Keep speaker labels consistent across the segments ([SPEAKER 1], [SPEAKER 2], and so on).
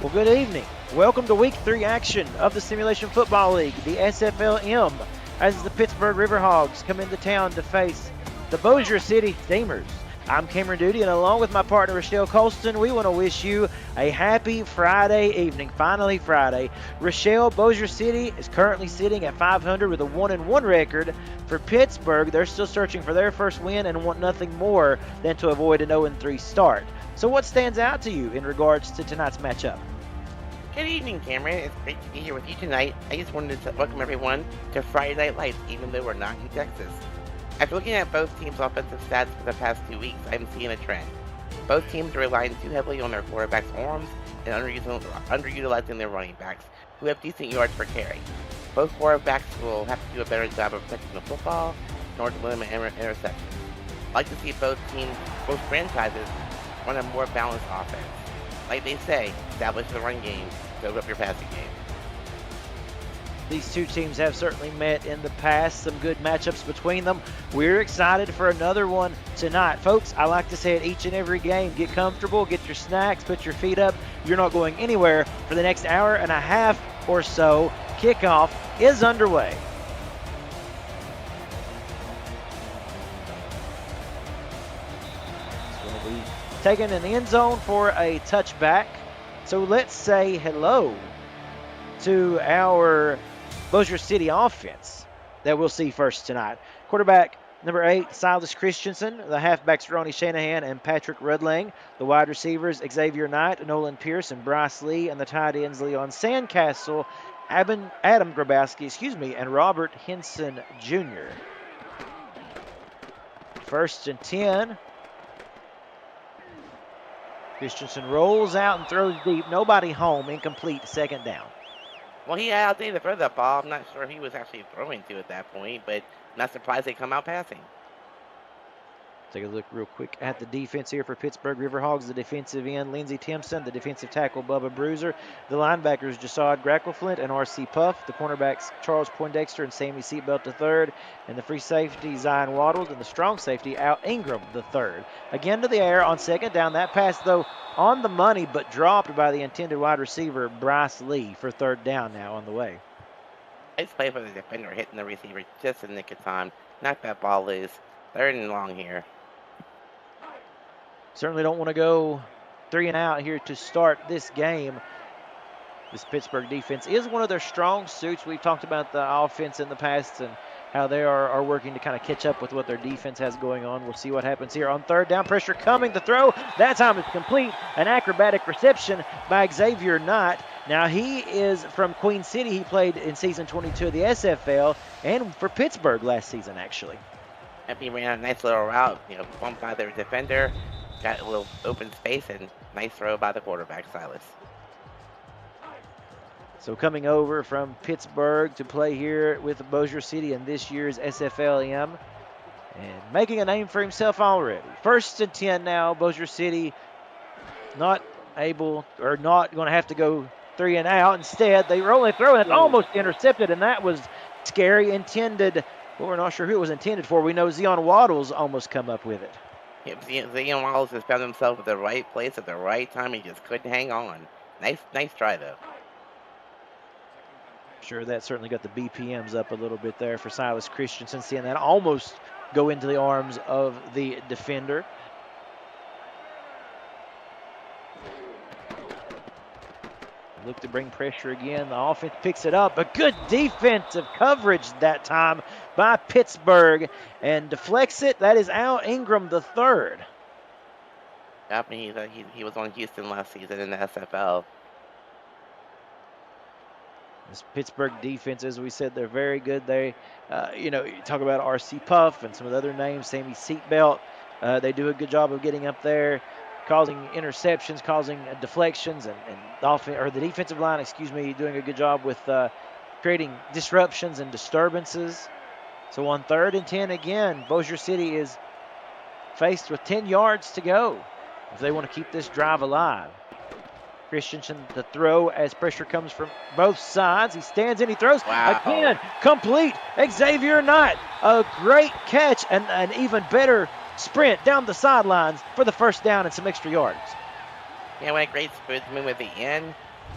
[SPEAKER 1] Well, good evening. Welcome to Week 3 action of the Simulation Football League, the SFLM, as the Pittsburgh Riverhogs come into town to face the Bossier City Steamers. I'm Cameron Duty, and along with my partner, Rochelle Colston, we want to wish you a happy Friday evening. Finally Friday. Rochelle, Bossier City is currently sitting at 500 with a 1-1 record. For Pittsburgh, they're still searching for their first win and want nothing more than to avoid an 0-3 start. So what stands out to you in regards to tonight's matchup?
[SPEAKER 2] Good evening, Cameron. It's great to be here with you tonight. I just wanted to welcome everyone to Friday Night Lights, even though we're not in Texas. After looking at both teams' offensive stats for the past 2 weeks, I'm seeing a trend. Both teams are relying too heavily on their quarterbacks' arms and underutilizing their running backs, who have decent yards per carry. Both quarterbacks will have to do a better job of protecting the football in order to limit interceptions. I'd like to see both franchises run a more balanced offense. Like they say, establish the run game, build up your passing game.
[SPEAKER 1] These two teams have certainly met in the past, some good matchups between them. We're excited for another one tonight. Folks, I like to say it each and every game, get comfortable, get your snacks, put your feet up. You're not going anywhere for the next hour and a half or so. Kickoff is underway. It's going to be taken in the end zone for a touchback. So let's say hello to our Bossier City offense that we'll see first tonight. Quarterback number 8, Silas Christensen. The halfbacks, Ronnie Shanahan and Patrick Rudlang. The wide receivers, Xavier Knight, Nolan Pierce, and Bryce Lee. And the tight ends, Leon Sandcastle, Adam Grabowski, and Robert Henson Jr. 1st and 10. Christensen rolls out and throws deep. Nobody home. Incomplete. 2nd down.
[SPEAKER 2] Well, he had out there to throw that ball. I'm not sure he was actually throwing to at that point, but not surprised they come out passing.
[SPEAKER 1] Take a look real quick at the defense here for Pittsburgh Riverhogs. The defensive end, Lindsey Timpson. The defensive tackle, Bubba Bruiser. The linebackers, Jasad Grackleflint and R.C. Puff. The cornerbacks, Charles Poindexter and Sammy Seatbelt III. And the free safety, Zion Waddles. And the strong safety, Al Ingram III. Again to the air on 2nd down. That pass, though, on the money, but dropped by the intended wide receiver, Bryce Lee, for 3rd down now on the way.
[SPEAKER 2] Nice play for the defender, hitting the receiver just in the nick of time. Knock that ball loose. 3rd and long here.
[SPEAKER 1] Certainly don't want to go 3 and out here to start this game. This Pittsburgh defense is one of their strong suits. We've talked about the offense in the past and how they are working to kind of catch up with what their defense has going on. We'll see what happens here on 3rd down. Pressure coming, the throw. That time is complete. An acrobatic reception by Xavier Knight. Now, he is from Queen City. He played in Season 22 of the SFL and for Pittsburgh last season, actually.
[SPEAKER 2] And he ran a nice little route, bumped by their defender. Got a little open space and nice throw by the quarterback, Silas.
[SPEAKER 1] So coming over from Pittsburgh to play here with Bossier City in this year's SFLM and making a name for himself already. 1st and 10 now. Bossier City not going to have to go 3 and out. Instead, they were only throwing it almost intercepted, and that was scary. Well, we're not sure who it was intended for. We know Zion Waddles almost come up with it.
[SPEAKER 2] Zion Waddles has found himself at the right place at the right time. He just couldn't hang on. Nice try, though.
[SPEAKER 1] Sure, that certainly got the BPMs up a little bit there for Silas Christensen, seeing that almost go into the arms of the defender. Look to bring pressure again. The offense picks it up. A good defensive coverage that time by Pittsburgh and deflects it. That is Al Ingram III.
[SPEAKER 2] Yep, he was on Houston last season in the SFL.
[SPEAKER 1] This Pittsburgh defense, as we said, they're very good. They, you talk about R.C. Puff and some of the other names, Sammy Seatbelt. They do a good job of getting up there, causing interceptions, causing deflections, and the defensive line, doing a good job with creating disruptions and disturbances. So on 3rd and 10 again, Bossier City is faced with 10 yards to go if they want to keep this drive alive. Christensen to throw as pressure comes from both sides. He stands in, he throws.
[SPEAKER 2] Wow.
[SPEAKER 1] Again, complete. Xavier Knight, a great catch and an even better sprint down the sidelines for the 1st down and some extra yards.
[SPEAKER 2] Yeah, what a great spootsman with the end.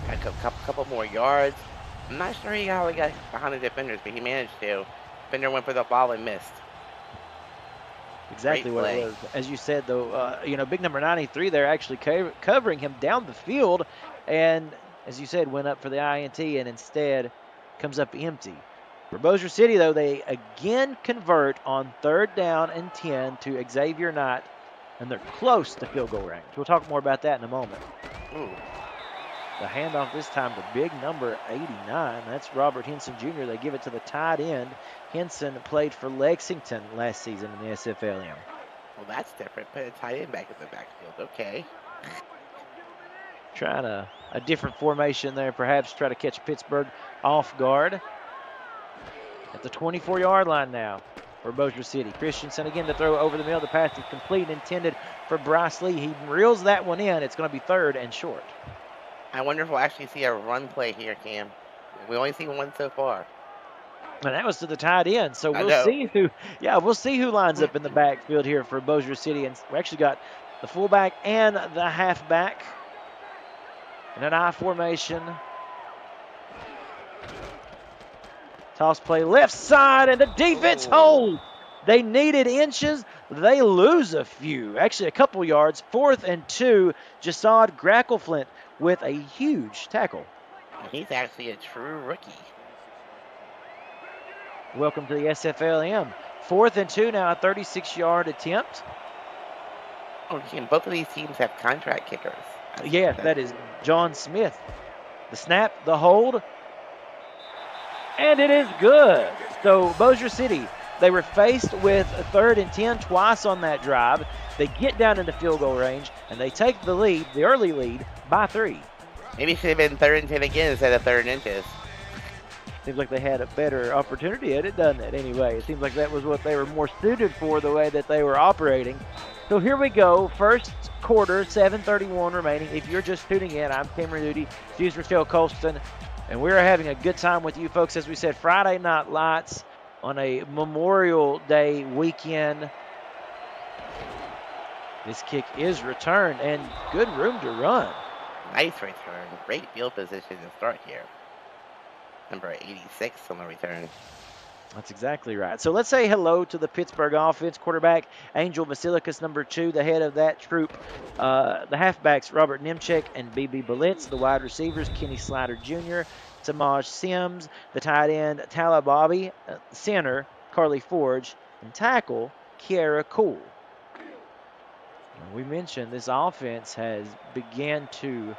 [SPEAKER 2] A couple more yards. I'm not sure how he got behind the defenders, but he managed to. Defender went for the ball and missed.
[SPEAKER 1] Exactly
[SPEAKER 2] Great
[SPEAKER 1] what it
[SPEAKER 2] play.
[SPEAKER 1] was. As you said, though, big number 93 there actually covering him down the field. And as you said, went up for the INT and instead comes up empty. For Bossier City, though, they again convert on 3rd down and 10 to Xavier Knight, and they're close to field goal range. We'll talk more about that in a moment.
[SPEAKER 2] Ooh.
[SPEAKER 1] The handoff this time to big number 89. That's Robert Henson Jr. They give it to the tight end. Henson played for Lexington last season in the SFLM.
[SPEAKER 2] Well, that's different. Put a tight end back in the backfield. Okay.
[SPEAKER 1] Trying a different formation there, perhaps try to catch Pittsburgh off guard. At the 24-yard line now for Bossier City. Christensen again to throw over the middle. The pass is complete and intended for Bryce Lee. He reels that one in. It's going to be 3rd and short.
[SPEAKER 2] I wonder if we'll actually see a run play here, Cam. We only see one so far.
[SPEAKER 1] And that was to the tight end. So we'll see who lines up in the backfield here for Bossier City. And we actually got the fullback and the halfback in an I formation. Toss play left side, and the defense holds. They needed inches. They lose a few. Actually, a couple yards. 4th and 2. Jasad Grackleflint with a huge tackle.
[SPEAKER 2] He's actually a true rookie.
[SPEAKER 1] Welcome to the SFLM. 4th and 2 now, a 36-yard attempt.
[SPEAKER 2] Oh, Cam, both of these teams have contract kickers.
[SPEAKER 1] Yes, that is John Smith. The snap, the hold, and it is good. So Bossier City, they were faced with a 3rd and 10 twice on that drive. They get down into field goal range, and they take the lead, the early lead, by 3.
[SPEAKER 2] Maybe it should have been 3rd and 10 again instead of 3rd and inches.
[SPEAKER 1] Seems like they had a better opportunity at it, doesn't it? Anyway, it seems like that was what they were more suited for, the way that they were operating. So here we go. First quarter, 7:31 remaining. If you're just tuning in, I'm Cameron Duty, Hughes Rochelle Colston, and we're having a good time with you folks. As we said, Friday Night Lights on a Memorial Day weekend. This kick is returned, and good room to run.
[SPEAKER 2] Nice return. Great field position to start here. Number 86 on the return.
[SPEAKER 1] That's exactly right. So let's say hello to the Pittsburgh offense. Quarterback Angel Basilicus, number 2, the head of that troop. The halfbacks Robert Nemchek and B.B. Belitz. The wide receivers Kenny Slider Jr., Samaj Sims. The tight end Tala Bobby. Center Carly Forge. And tackle Kiara Cool. We mentioned this offense has began to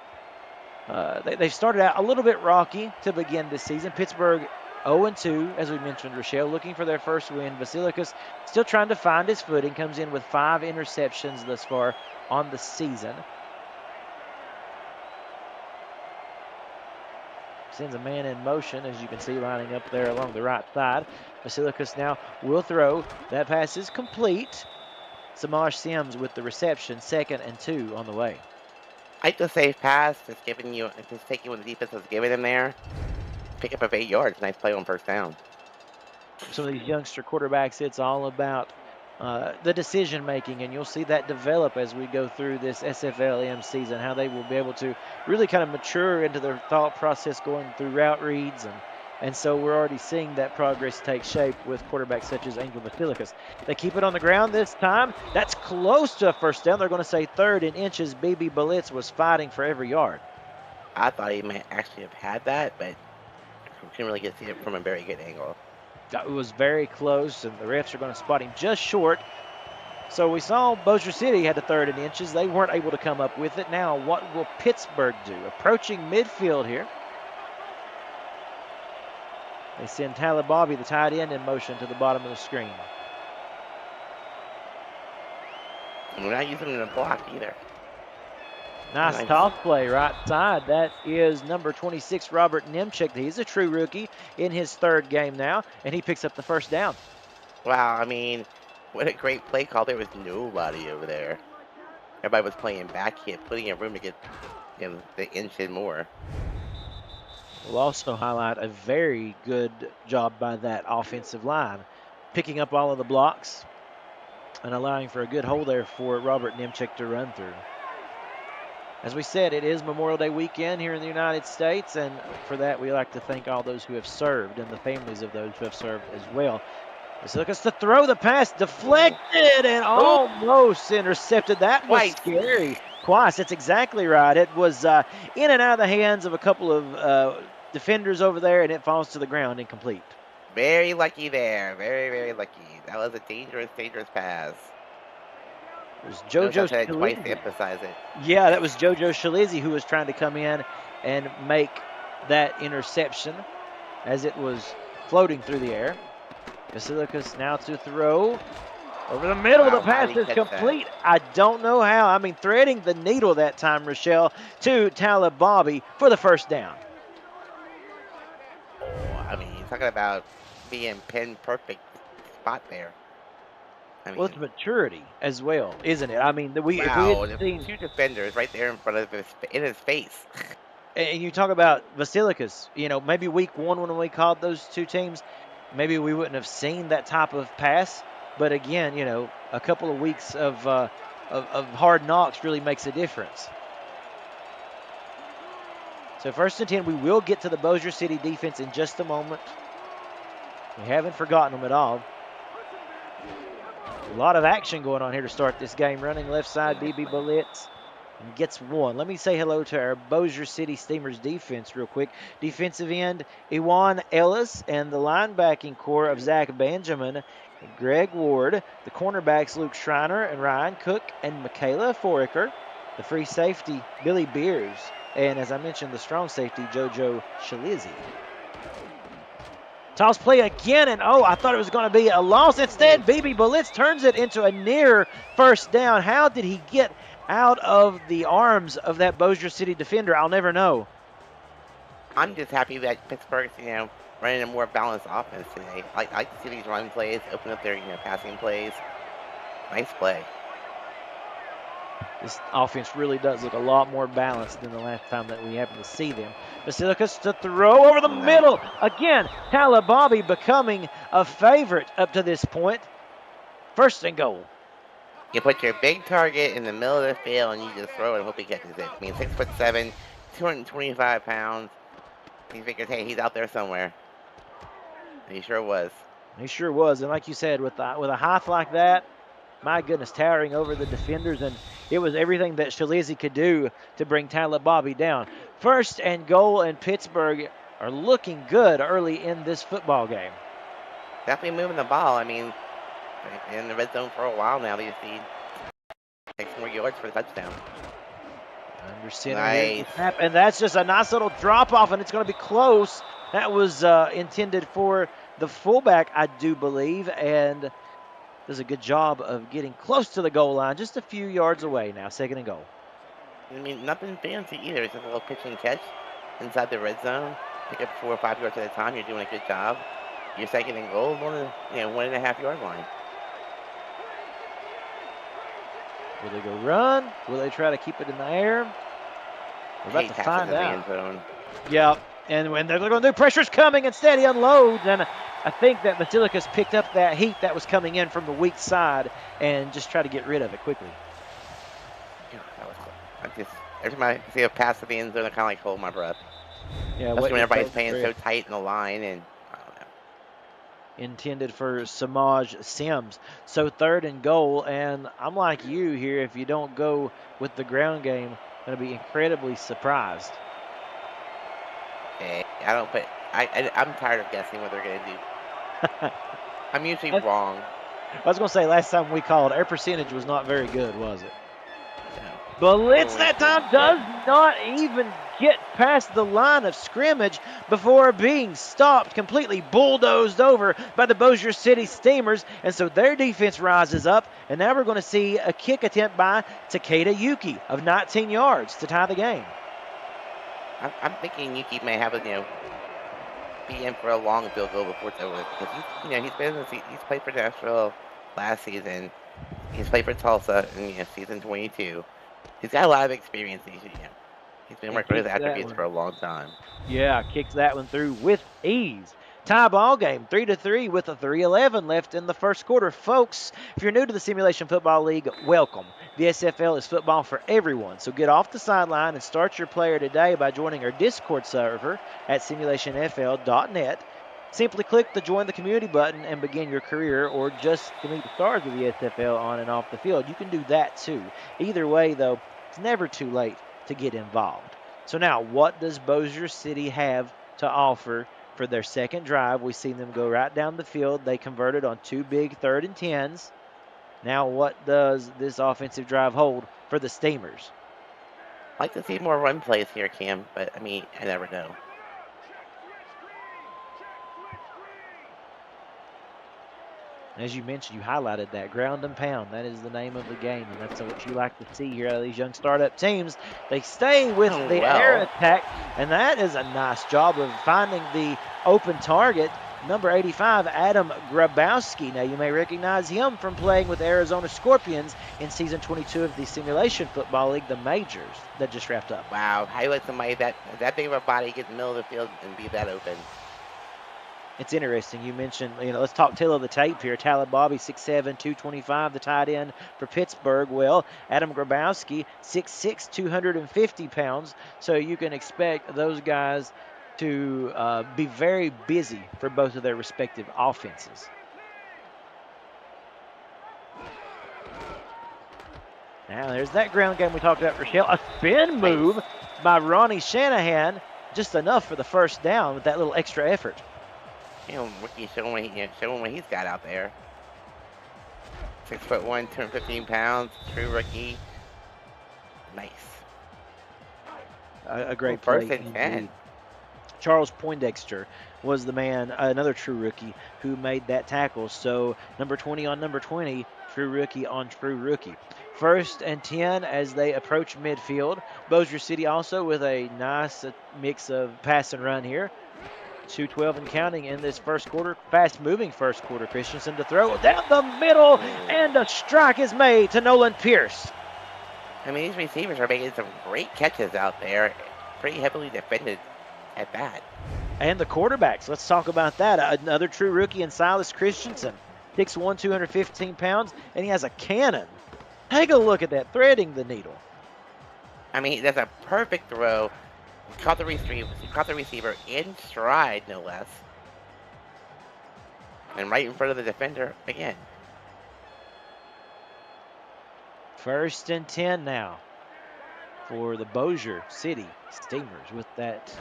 [SPEAKER 1] they've started out a little bit rocky to begin this season. Pittsburgh 0-2, as we mentioned, Rochelle, looking for their first win. Basilicus still trying to find his footing, comes in with 5 interceptions thus far on the season. Sends a man in motion, as you can see, lining up there along the right side. Basilicus now will throw. That pass is complete. Samaj Sims with the reception, 2nd and 2 on the way.
[SPEAKER 2] I like the safe pass, just taking what the defense was giving him there. Pick up of 8 yards. Nice play on 1st down.
[SPEAKER 1] Some of these youngster quarterbacks, it's all about the decision making, and you'll see that develop as we go through this SFLM season, how they will be able to really kind of mature into their thought process going through route reads, and so we're already seeing that progress take shape with quarterbacks such as Angel Basilicus. They keep it on the ground this time. That's close to a 1st down. They're going to say 3rd and inches. B.B. Belitz was fighting for every yard.
[SPEAKER 2] I thought he might actually have had that, but we couldn't really see it from a very good angle.
[SPEAKER 1] It was very close, and the refs are going to spot him just short. So we saw Bossier City had the 3rd and inches. They weren't able to come up with it. Now what will Pittsburgh do? Approaching midfield here. They send Tyler Bobby, the tight end, in motion to the bottom of the screen.
[SPEAKER 2] We're not using him in a block either.
[SPEAKER 1] Nice toss play right side. That is number 26, Robert Nemchek. He's a true rookie in his 3rd game now, and he picks up the 1st down.
[SPEAKER 2] Wow, I mean, what a great play call. There was nobody over there. Everybody was playing back hit, putting in room to get the inch in more.
[SPEAKER 1] We'll also highlight a very good job by that offensive line, picking up all of the blocks and allowing for a good hole there for Robert Nemchek to run through. As we said, it is Memorial Day weekend here in the United States, and for that, we like to thank all those who have served and the families of those who have served as well. Basilicus to throw the pass, deflected, and almost intercepted. That was scary. Twice. That's exactly right. It was in and out of the hands of a couple of defenders over there, and it falls to the ground incomplete.
[SPEAKER 2] Very lucky there. Very, very lucky. That was a dangerous, dangerous pass.
[SPEAKER 1] It was JoJo
[SPEAKER 2] said it twice to emphasize it.
[SPEAKER 1] Yeah, that was JoJo Shalizzi who was trying to come in and make that interception as it was floating through the air. Basilicus now to throw. Over the middle, the pass is complete. I don't know how. I mean, threading the needle that time, Rochelle, to Talib Bobby for the first down.
[SPEAKER 2] Oh, I mean, you're talking about being pin perfect spot there. I mean,
[SPEAKER 1] well, it's maturity as well, isn't it? I mean,
[SPEAKER 2] if we had seen two defenders right there in front of his face.
[SPEAKER 1] And you talk about Basilicus, you know, maybe week one when we called those two teams, maybe we wouldn't have seen that type of pass. But again, you know, a couple of weeks of hard knocks really makes a difference. So 1st and 10, we will get to the Bossier City defense in just a moment. We haven't forgotten them at all. A lot of action going on here to start this game. Running left side, BB Blitz. And gets one. Let me say hello to our Bossier City Steamers defense real quick. Defensive end, Ewan Ellis, and the linebacking core of Zach Benjamin, Greg Ward. The cornerbacks, Luke Schreiner and Ryan Cook and Michaela Foraker. The free safety, Billy Beers. And as I mentioned, the strong safety, JoJo Shalizzi. Toss play again, and I thought it was going to be a loss. Instead, BB Blitz turns it into a near first down. How did he get out of the arms of that Bossier City defender? I'll never know.
[SPEAKER 2] I'm just happy that Pittsburgh's, running a more balanced offense today. I like to see these run plays, open up their, passing plays. Nice play.
[SPEAKER 1] This offense really does look a lot more balanced than the last time that we happened to see them. Basilicus to throw over the middle. Again, Talib Bobby becoming a favorite up to this point. 1st and goal.
[SPEAKER 2] You put your big target in the middle of the field and you just throw it and hope he catches it. I mean, 6'7", 225 pounds. He figures, hey, he's out there somewhere. And he sure was.
[SPEAKER 1] He sure was. And like you said, with a height like that, my goodness, towering over the defenders, and it was everything that Shalizzi could do to bring Talib Bobby down. 1st and goal, and Pittsburgh are looking good early in this football game.
[SPEAKER 2] Definitely moving the ball. I mean, in the red zone for a while now. They just need 6 more yards for the touchdown.
[SPEAKER 1] Under center. Nice. And that's just a nice little drop off, and it's going to be close. That was intended for the fullback, I do believe, and does a good job of getting close to the goal line, just a few yards away now. 2nd and goal.
[SPEAKER 2] I mean, nothing fancy either. It's just a little pitch and catch inside the red zone. Pick up 4 or 5 yards at a time. You're doing a good job. Your 2nd and goal, 1.5 yard line.
[SPEAKER 1] Will they go run? Will they try to keep it in the air? We're about to find out. Yeah, and when they're going to do, pressure's coming. Instead, he unloads, and I think that Basilicus picked up that heat that was coming in from the weak side and just tried to get rid of it quickly.
[SPEAKER 2] Yeah, that was cool. Every time I see a pass to the end zone, I kind of like hold my breath.
[SPEAKER 1] Yeah,
[SPEAKER 2] that's when everybody's playing so tight in the line, and I don't know.
[SPEAKER 1] Intended for Samaj Sims. So 3rd and goal, and I'm like you here. If you don't go with the ground game, I'm going to be incredibly surprised.
[SPEAKER 2] Hey, I'm tired of guessing what they're going to do. I'm usually wrong.
[SPEAKER 1] I was going to say, last time we called, our percentage was not very good, was it? Blitz that time does not even get past the line of scrimmage before being stopped, completely bulldozed over by the Bossier City Steamers. And so their defense rises up, and now we're going to see a kick attempt by Takeda Yuki of 19 yards to tie the game.
[SPEAKER 2] I'm thinking Yuki may have be in for a long field goal before it's over, because he's played for Nashville last season. He's played for Tulsa in season 22. He's got a lot of experience. He's been working with his attributes for a long time.
[SPEAKER 1] Yeah, kicks that one through with ease. Tie ball game, 3-3 with a 3:11 left in the first quarter. Folks, if you're new to the Simulation Football League, welcome. The SFL is football for everyone, so get off the sideline and start your player today by joining our Discord server at simulationfl.net. Simply click the Join the Community button and begin your career, or just to meet the stars of the SFL on and off the field. You can do that too. Either way, though, it's never too late to get involved. So now, what does Bossier City have to offer for their second drive? We've seen them go right down the field. They converted on 2 big 3rd and 10s. Now, what does this offensive drive hold for the Steamers?
[SPEAKER 2] I'd like to see more run plays here, Cam, but I mean, I never know.
[SPEAKER 1] As you mentioned, you highlighted that ground and pound. That is the name of the game, and that's what you like to see here out of these young startup teams. They stay with the air attack, and that is a nice job of finding the open target. Number 85, Adam Grabowski. Now, you may recognize him from playing with Arizona Scorpions in Season 22 of the Simulation Football League, the Majors, that just wrapped up.
[SPEAKER 2] Wow, how you let somebody that big of a body get in the middle of the field and be that open?
[SPEAKER 1] It's interesting. You mentioned, let's talk tail of the tape here. Talib Bobby, 6'7", 225, the tight end for Pittsburgh. Well, Adam Grabowski, 6'6", 250 pounds. So you can expect those guys to be very busy for both of their respective offenses. Now, there's that ground game we talked about, Rochelle. A spin move by Ronnie Shanahan. Just enough for the first down with that little extra effort.
[SPEAKER 2] Rookie showing what he's got out there. 6'1", 215 pounds, true rookie. Nice.
[SPEAKER 1] A great play.
[SPEAKER 2] First and 10.
[SPEAKER 1] Charles Poindexter was the man, another true rookie, who made that tackle. So number 20 on number 20, true rookie on true rookie. 1st and 10 as they approach midfield. Bossier City also with a nice mix of pass and run here. 2:12 and counting in this first quarter. Fast-moving first quarter. Christensen to throw down the middle, and a strike is made to Nolan Pierce.
[SPEAKER 2] I mean, these receivers are making some great catches out there. Pretty heavily defended at that.
[SPEAKER 1] And the quarterbacks, let's talk about that. Another true rookie in Silas Christensen. 6'1", 215 pounds, and he has a cannon. Take a look at that, threading the needle.
[SPEAKER 2] I mean, that's a perfect throw. Caught the receiver in stride, no less. And right in front of the defender again.
[SPEAKER 1] 1st and 10 now for the Bossier City Steamers with that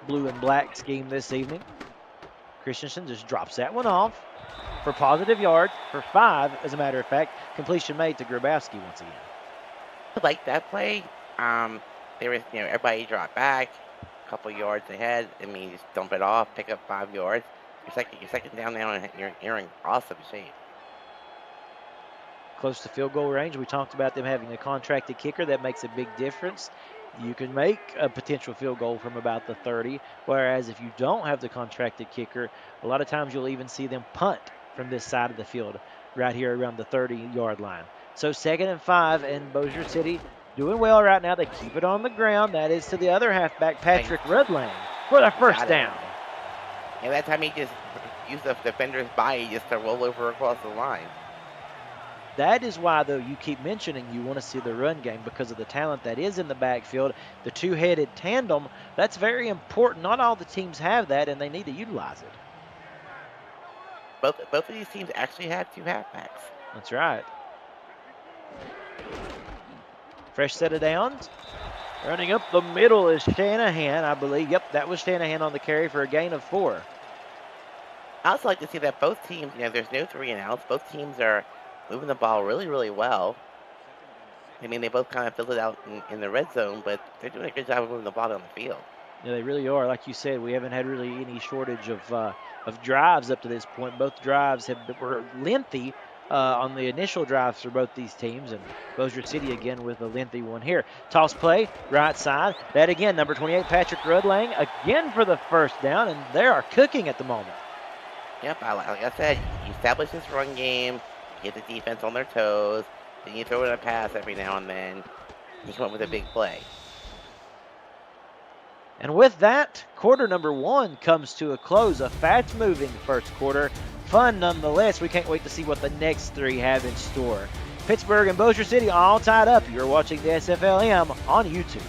[SPEAKER 1] blue and black scheme this evening. Christensen just drops that one off for positive yards for 5, as a matter of fact. Completion made to Grabowski once again.
[SPEAKER 2] I like that play. There was, everybody dropped back, a couple yards ahead. I mean, just dump it off, pick up 5 yards. You're second down now, and you're in awesome shape.
[SPEAKER 1] Close to field goal range. We talked about them having a contracted kicker. That makes a big difference. You can make a potential field goal from about the 30, whereas if you don't have the contracted kicker, a lot of times you'll even see them punt from this side of the field, right here around the 30-yard line. So 2nd and 5, and Bossier City doing well right now. They keep it on the ground. That is to the other halfback, Patrick Rudlang, for the first down.
[SPEAKER 2] And that time he just used the defender's body just to roll over across the line.
[SPEAKER 1] That is why, though, you keep mentioning you want to see the run game because of the talent that is in the backfield. The two-headed tandem, that's very important. Not all the teams have that, and they need to utilize it.
[SPEAKER 2] Both of these teams actually have 2 halfbacks.
[SPEAKER 1] That's right. Fresh set of downs. Running up the middle is Shanahan, I believe. Yep, that was Shanahan on the carry for a gain of 4.
[SPEAKER 2] I also like to see that both teams, there's no 3 and outs. Both teams are moving the ball really, really well. I mean, they both kind of filled it out in the red zone, but they're doing a good job of moving the ball down the field.
[SPEAKER 1] Yeah, they really are. Like you said, we haven't had really any shortage of drives up to this point. Both drives were lengthy on the initial drives for both these teams, and Bossier City again with a lengthy one here. Toss play, right side. That again, number 28, Patrick Rudlang, again for the first down, and they are cooking at the moment.
[SPEAKER 2] Yep, like I said, you establish this run game, get the defense on their toes, then you throw in a pass every now and then, you come up with a big play.
[SPEAKER 1] And with that, quarter number 1 comes to a close. A fast-moving first quarter. Fun nonetheless. We can't wait to see what the next 3 have in store. Pittsburgh and Bossier City all tied up. You're watching the SFLM on YouTube.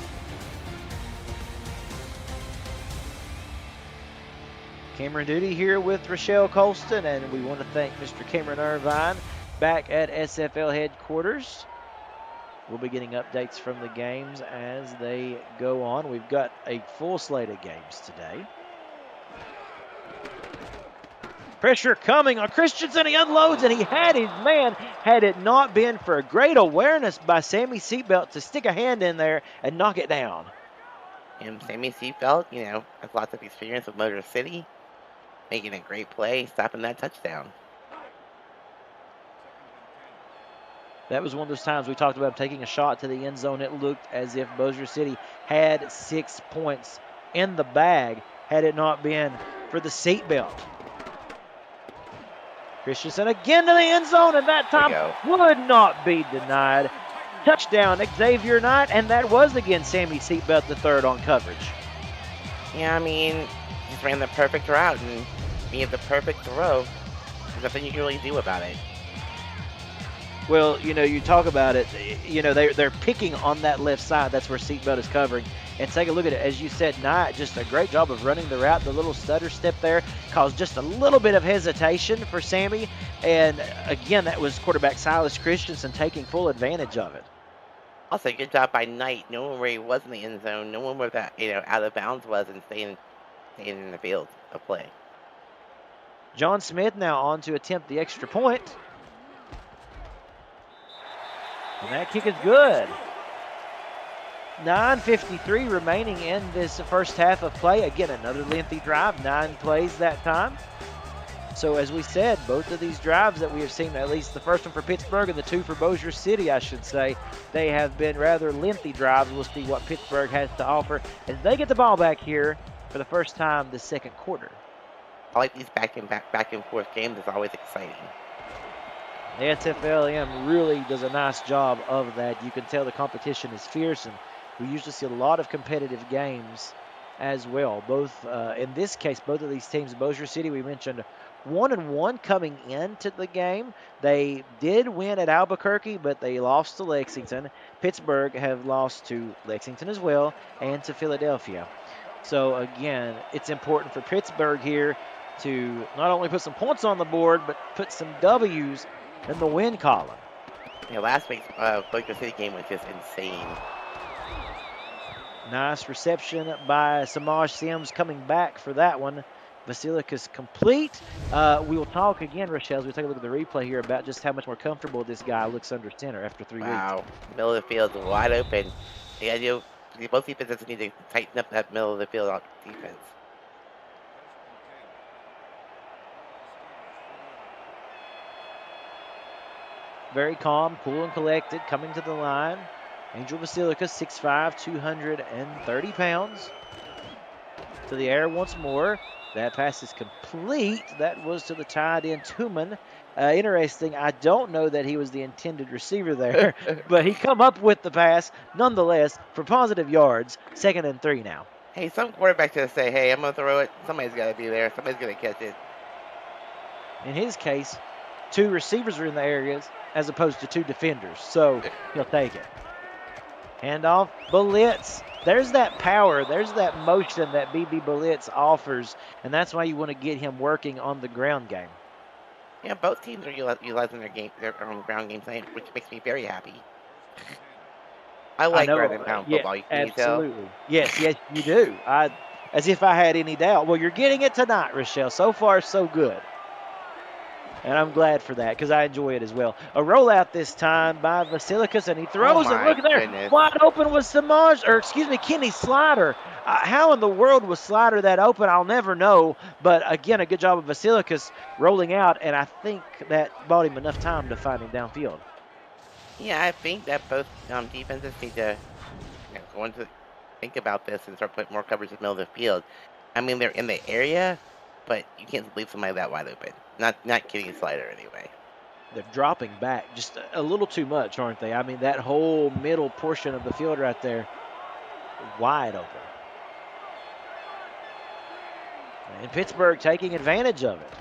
[SPEAKER 1] Cameron Duty here with Rochelle Colston, and we want to thank Mr. Cameron Irvine back at SFL headquarters. We'll be getting updates from the games as they go on. We've got a full slate of games today. Pressure coming on Christensen. He unloads, and he had his man. Had it not been for a great awareness by Sammy Seatbelt to stick a hand in there and knock it down.
[SPEAKER 2] And Sammy Seatbelt, has lots of experience with Boer City, making a great play, stopping that touchdown.
[SPEAKER 1] That was one of those times we talked about taking a shot to the end zone. It looked as if Bossier City had 6 points in the bag had it not been for the seatbelt. Christensen again to the end zone, and that time would not be denied. Touchdown, Xavier Knight, and that was again Sammy Seatbelt III on coverage.
[SPEAKER 2] Yeah, just ran the perfect route, and he had the perfect throw. There's nothing you can really do about it.
[SPEAKER 1] Well, you talk about it, they're picking on that left side. That's where Seatbelt is covering. And take a look at it. As you said, Knight, just a great job of running the route. The little stutter step there caused just a little bit of hesitation for Sammy. And, again, that was quarterback Silas Christensen taking full advantage of it.
[SPEAKER 2] Also, good job by Knight, knowing where he was in the end zone, knowing where that, out of bounds was, and staying in the field of play.
[SPEAKER 1] John Smith now on to attempt the extra point. And that kick is good. 9:53 remaining in this first half of play. Again, another lengthy drive, 9 plays that time. So as we said, both of these drives that we have seen, at least the first one for Pittsburgh and the 2 for Bossier City, I should say, they have been rather lengthy drives. We'll see what Pittsburgh has to offer as they get the ball back here for the first time this second quarter.
[SPEAKER 2] I like these back and forth games. It's always exciting.
[SPEAKER 1] The SFLM really does a nice job of that. You can tell the competition is fierce, and we usually see a lot of competitive games as well. Both, in this case, both of these teams, Bossier City, we mentioned 1-1 coming into the game. They did win at Albuquerque, but they lost to Lexington. Pittsburgh have lost to Lexington as well and to Philadelphia. So, again, it's important for Pittsburgh here to not only put some points on the board, but put some W's in the win column.
[SPEAKER 2] Last week's Bossier City game was just insane.
[SPEAKER 1] Nice reception by Samaj Sims coming back for that one. Basilicus complete. We will talk again, Rochelle, as we take a look at the replay here about just how much more comfortable this guy looks under center after 3 weeks.
[SPEAKER 2] Wow, middle of the field is wide open. Both defenses need to tighten up that middle of the field defense.
[SPEAKER 1] Very calm, cool and collected, coming to the line. Angel Basilicus, 6'5", 230 pounds. To the air once more. That pass is complete. That was to the tight end, Tuman. Interesting, I don't know that he was the intended receiver there, but he come up with the pass nonetheless for positive yards. 2nd and 3 now.
[SPEAKER 2] Hey, some quarterback's going to say, hey, I'm going to throw it. Somebody's got to be there. Somebody's going to catch it.
[SPEAKER 1] In his case, 2 receivers are in the areas as opposed to 2 defenders, so he'll take it. Handoff, Blitz. There's that power, there's that motion that BB Blitz offers, and that's why you want to get him working on the ground game.
[SPEAKER 2] Yeah, both teams are utilizing their own ground game tonight, which makes me very happy. I like ground and pound football.
[SPEAKER 1] Yeah, absolutely. Yes, you do. As if I had any doubt. Well, you're getting it tonight, Rochelle. So far, so good. And I'm glad for that because I enjoy it as well. A rollout this time by Basilicus, and he throws it. Look at there. Goodness. Wide open was Kenny Slider. How in the world was Slider that open? I'll never know. But, again, a good job of Basilicus rolling out, and I think that bought him enough time to find him downfield.
[SPEAKER 2] Yeah, I think that both defenses need to go into think about this and start putting more coverage in the middle of the field. They're in the area, but you can't leave somebody that wide open. Not kidding, Slider anyway.
[SPEAKER 1] They're dropping back just a little too much, aren't they? That whole middle portion of the field right there, wide open. And Pittsburgh taking advantage of it.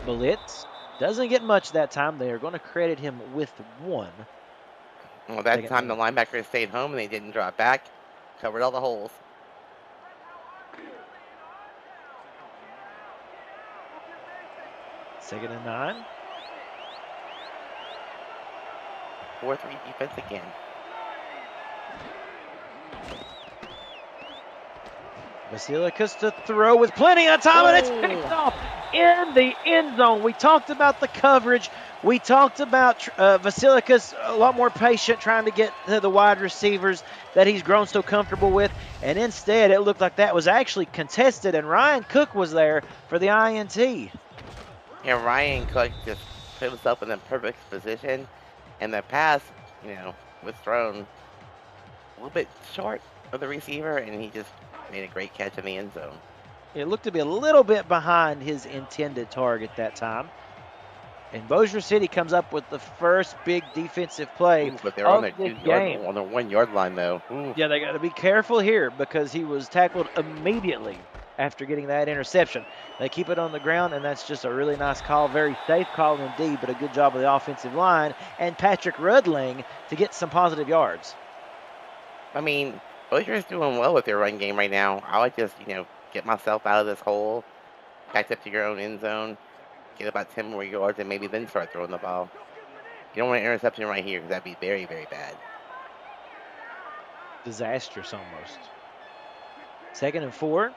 [SPEAKER 1] Blitz doesn't get much that time. They are going to credit him with 1.
[SPEAKER 2] Well, that time the linebacker stayed home and they didn't drop back. Covered all the holes.
[SPEAKER 1] Second and 9.
[SPEAKER 2] 4-3 defense again.
[SPEAKER 1] Basilicus to throw with plenty of time, and it's picked off in the end zone. We talked about the coverage. We talked about Basilicus a lot more patient trying to get to the wide receivers that he's grown so comfortable with. And instead, it looked like that was actually contested, and Ryan Cook was there for the INT.
[SPEAKER 2] Yeah, Ryan Cook just put himself in the perfect position. And the pass, was thrown a little bit short of the receiver, and he just made a great catch in the end zone.
[SPEAKER 1] It looked to be a little bit behind his intended target that time. And Bossier City comes up with the first big defensive play.
[SPEAKER 2] But they're on their 1 yard line, though. Ooh.
[SPEAKER 1] Yeah, they got to be careful here because he was tackled immediately after getting that interception. They keep it on the ground, and that's just a really nice call. Very safe call indeed, but a good job of the offensive line and Patrick Rudlang to get some positive yards.
[SPEAKER 2] I mean, Bossier is doing well with their run game right now. I would just, get myself out of this hole, back up to your own end zone, get about 10 more yards, and maybe then start throwing the ball. You don't want an interception right here because that'd be very, very bad.
[SPEAKER 1] Disastrous almost. 2nd and 4.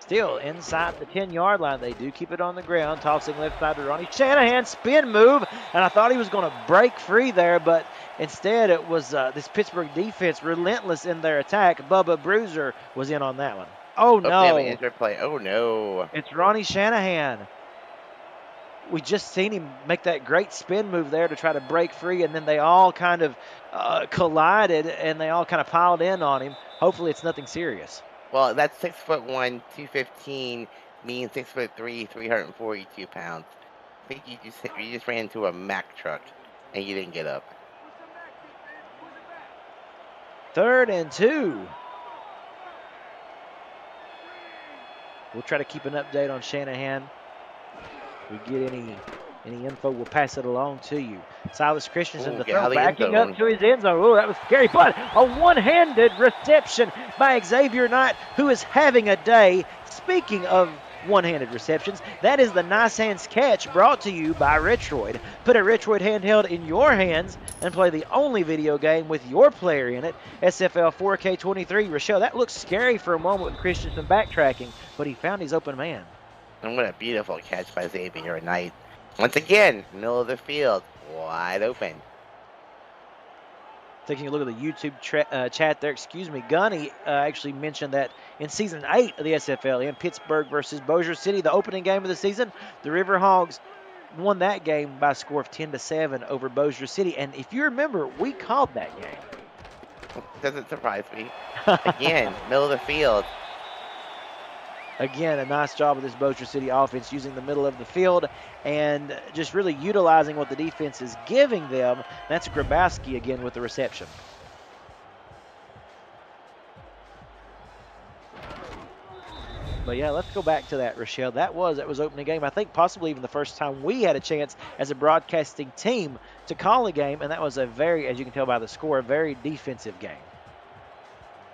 [SPEAKER 1] Still inside the 10-yard line. They do keep it on the ground. Tossing left side to Ronnie Shanahan. Spin move. And I thought he was going to break free there, but instead it was this Pittsburgh defense relentless in their attack. Bubba Bruiser was in on that one. Oh, no.
[SPEAKER 2] They have an injured play. Oh, no.
[SPEAKER 1] It's Ronnie Shanahan. We just seen him make that great spin move there to try to break free, and then they all kind of collided, and they all kind of piled in on him. Hopefully it's nothing serious.
[SPEAKER 2] Well, that's 6'1", 215, mean 6'3", 342 pounds. I think you just ran into a Mack truck, and you didn't get up.
[SPEAKER 1] 3rd and 2. We'll try to keep an update on Shanahan. If we get any info, we'll pass it along to you. Silas Christensen, the throw, backing up to his end zone. Oh, that was scary, but a one-handed reception by Xavier Knight, who is having a day. Speaking of one-handed receptions, that is the Nice Hands catch brought to you by Retroid. Put a Retroid handheld in your hands and play the only video game with your player in it. SFL 4K23. Rochelle, that looks scary for a moment with Christensen backtracking, but he found his open man.
[SPEAKER 2] And what a beautiful catch by Xavier Knight. Once again, middle of the field, wide open.
[SPEAKER 1] Taking a look at the YouTube chat there, Gunny actually mentioned that in Season 8 of the SFLM, Pittsburgh versus Bossier City, the opening game of the season, the Riverhogs won that game by a score of 10-7 over Bossier City. And if you remember, we called that game.
[SPEAKER 2] Doesn't surprise me. Again, middle of the field.
[SPEAKER 1] Again, a nice job of this Bossier City offense using the middle of the field and just really utilizing what the defense is giving them. That's Grabowski again with the reception. But yeah, let's go back to that, Rochelle. That was opening game. I think possibly even the first time we had a chance as a broadcasting team to call a game, and that was a very, as you can tell by the score, a very defensive game.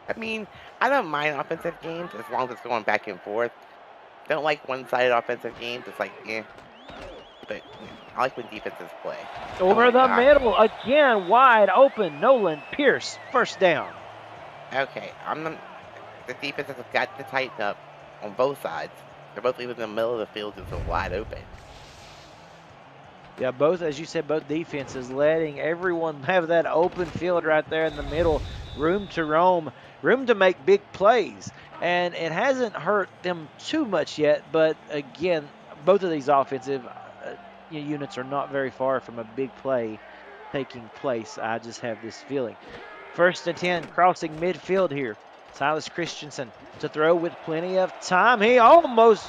[SPEAKER 2] I mean, I don't mind offensive games as long as it's going back and forth. Don't like one-sided offensive games. It's like, But I like when defenses play.
[SPEAKER 1] Over the middle, again, wide open. Nolan Pierce, first down.
[SPEAKER 2] Okay, the defenses have got to tighten up on both sides. They're both leaving the middle of the field just wide open.
[SPEAKER 1] Yeah, both, as you said, both defenses letting everyone have that open field right there in the middle. Room to roam, room to make big plays. And it hasn't hurt them too much yet, but again, both of these offensive units are not very far from a big play taking place. I just have this feeling. 1st and 10, crossing midfield here. Silas Christensen to throw with plenty of time. He almost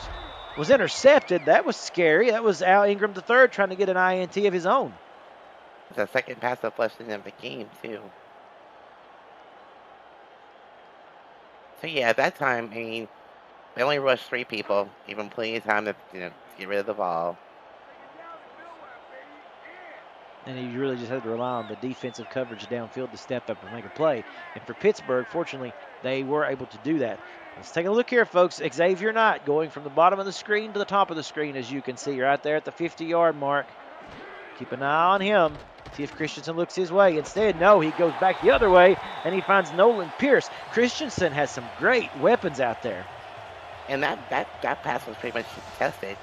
[SPEAKER 1] was intercepted. That was scary. That was Al Ingram III trying to get an INT of his own.
[SPEAKER 2] The second pass deflection of the game, too. So, yeah, at that time, I mean, They only rushed 3 people, gave them plenty of time to, get rid of the ball.
[SPEAKER 1] And he really just had to rely on the defensive coverage downfield to step up and make a play. And for Pittsburgh, fortunately, they were able to do that. Let's take a look here, folks. Xavier Knight going from the bottom of the screen to the top of the screen, as you can see, right there at the 50-yard mark. Keep an eye on him. See if Christensen looks his way. Instead, no, he goes back the other way, and he finds Nolan Pierce. Christensen has some great weapons out there.
[SPEAKER 2] And that pass was pretty much contested.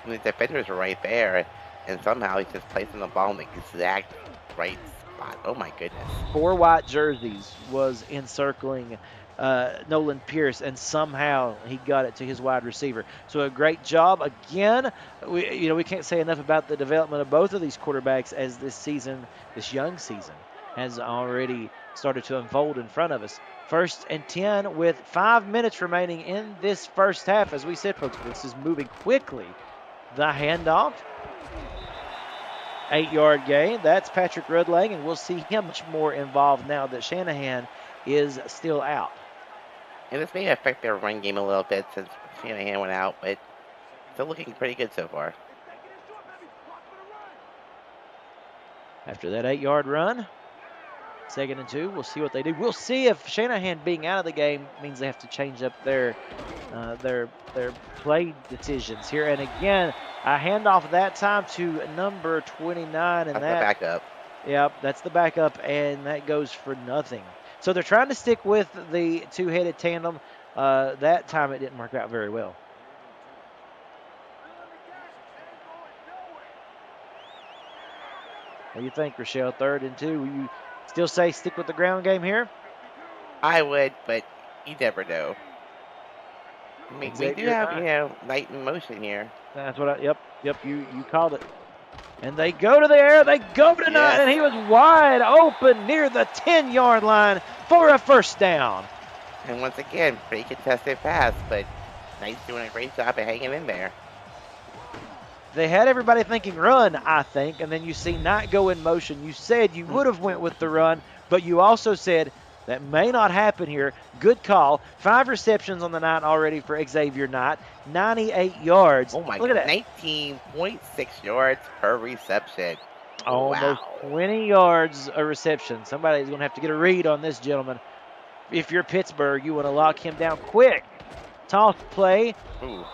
[SPEAKER 2] The defenders were right there, and somehow he's just placing the ball in the exact right spot. Oh, my goodness.
[SPEAKER 1] 4 white jerseys was encircling Nolan Pierce, and somehow he got it to his wide receiver. So a great job. Again, we can't say enough about the development of both of these quarterbacks as this young season, has already started to unfold in front of us. 1st and 10 with 5 minutes remaining in this first half. As we said, folks, this is moving quickly. The handoff. 8-yard gain. That's Patrick Rudlang, and we'll see him much more involved now that Shanahan is still out.
[SPEAKER 2] And this may affect their run game a little bit since Shanahan went out, but still looking pretty good so far.
[SPEAKER 1] After that 8-yard run, 2nd and 2, we'll see what they do. We'll see if Shanahan being out of the game means they have to change up their play decisions here. And again, a handoff that time to number 29. And
[SPEAKER 2] that's the backup.
[SPEAKER 1] Yep, that's the backup, and that goes for nothing. So they're trying to stick with the 2-headed tandem. That time it didn't work out very well. What do you think, Rochelle? 3rd and 2. Will you still say stick with the ground game here?
[SPEAKER 2] I would, but you never know. I mean, we do have, Knight in motion here.
[SPEAKER 1] That's what yep, you called it. And they go to the air, they go to Knight, and he was wide open near the 10-yard line for a first down.
[SPEAKER 2] And once again, pretty contested pass, but Knight's doing a great job of hanging in there.
[SPEAKER 1] They had everybody thinking run, I think, and then you see Knight go in motion. You said you would have went with the run, but you also said that may not happen here. Good call. 5 receptions on the night already for Xavier Knight. 98 yards.
[SPEAKER 2] Oh, my
[SPEAKER 1] God. Look at
[SPEAKER 2] that. 19.6 yards per reception.
[SPEAKER 1] Almost 20 yards a reception. Somebody's going to have to get a read on this gentleman. If you're Pittsburgh, you want to lock him down quick. Toss play.
[SPEAKER 2] Ooh.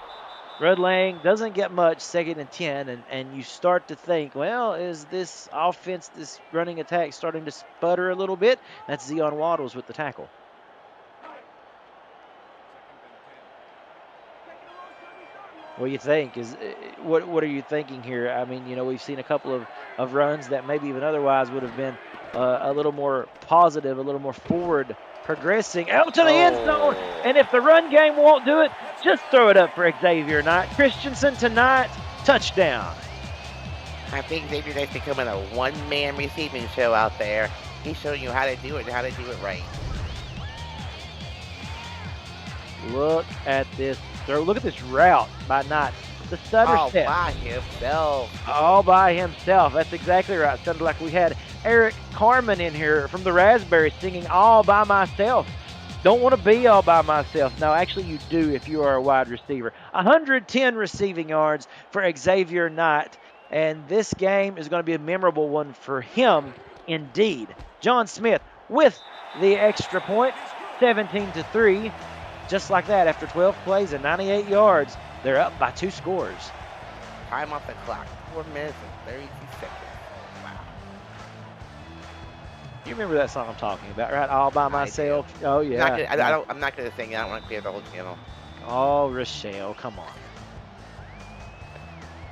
[SPEAKER 1] Rudlang doesn't get much, 2nd and 10, and you start to think, well, is this offense, this running attack starting to sputter a little bit? That's Zion Waddles with the tackle. What do you think? What are you thinking here? I mean, we've seen a couple of runs that maybe even otherwise would have been a little more positive, a little more forward progressing out to the end zone. And if the run game won't do it, just throw it up for Xavier Knight. Christensen to Knight, touchdown.
[SPEAKER 2] I think Xavier Knight's becoming a one-man receiving show out there. He's showing you how to do it and how to do it right.
[SPEAKER 1] Look at this throw. Look at this route by Knight. The stutter step.
[SPEAKER 2] All by himself.
[SPEAKER 1] All by himself. That's exactly right. Sounded like we had Eric Carmen in here from the Raspberry singing All By Myself. Don't want to be all by myself. No, actually you do if you are a wide receiver. 110 receiving yards for Xavier Knight. And this game is going to be a memorable one for him indeed. John Smith with the extra point, 17-3. Just like that, after 12 plays and 98 yards, they're up by 2 scores.
[SPEAKER 2] Time off the clock, 4 minutes and 32 seconds. Wow.
[SPEAKER 1] You remember that song I'm talking about, right? All by myself. Oh yeah.
[SPEAKER 2] I'm not gonna sing it. I don't want to clear the whole channel.
[SPEAKER 1] Oh, Rochelle, come on.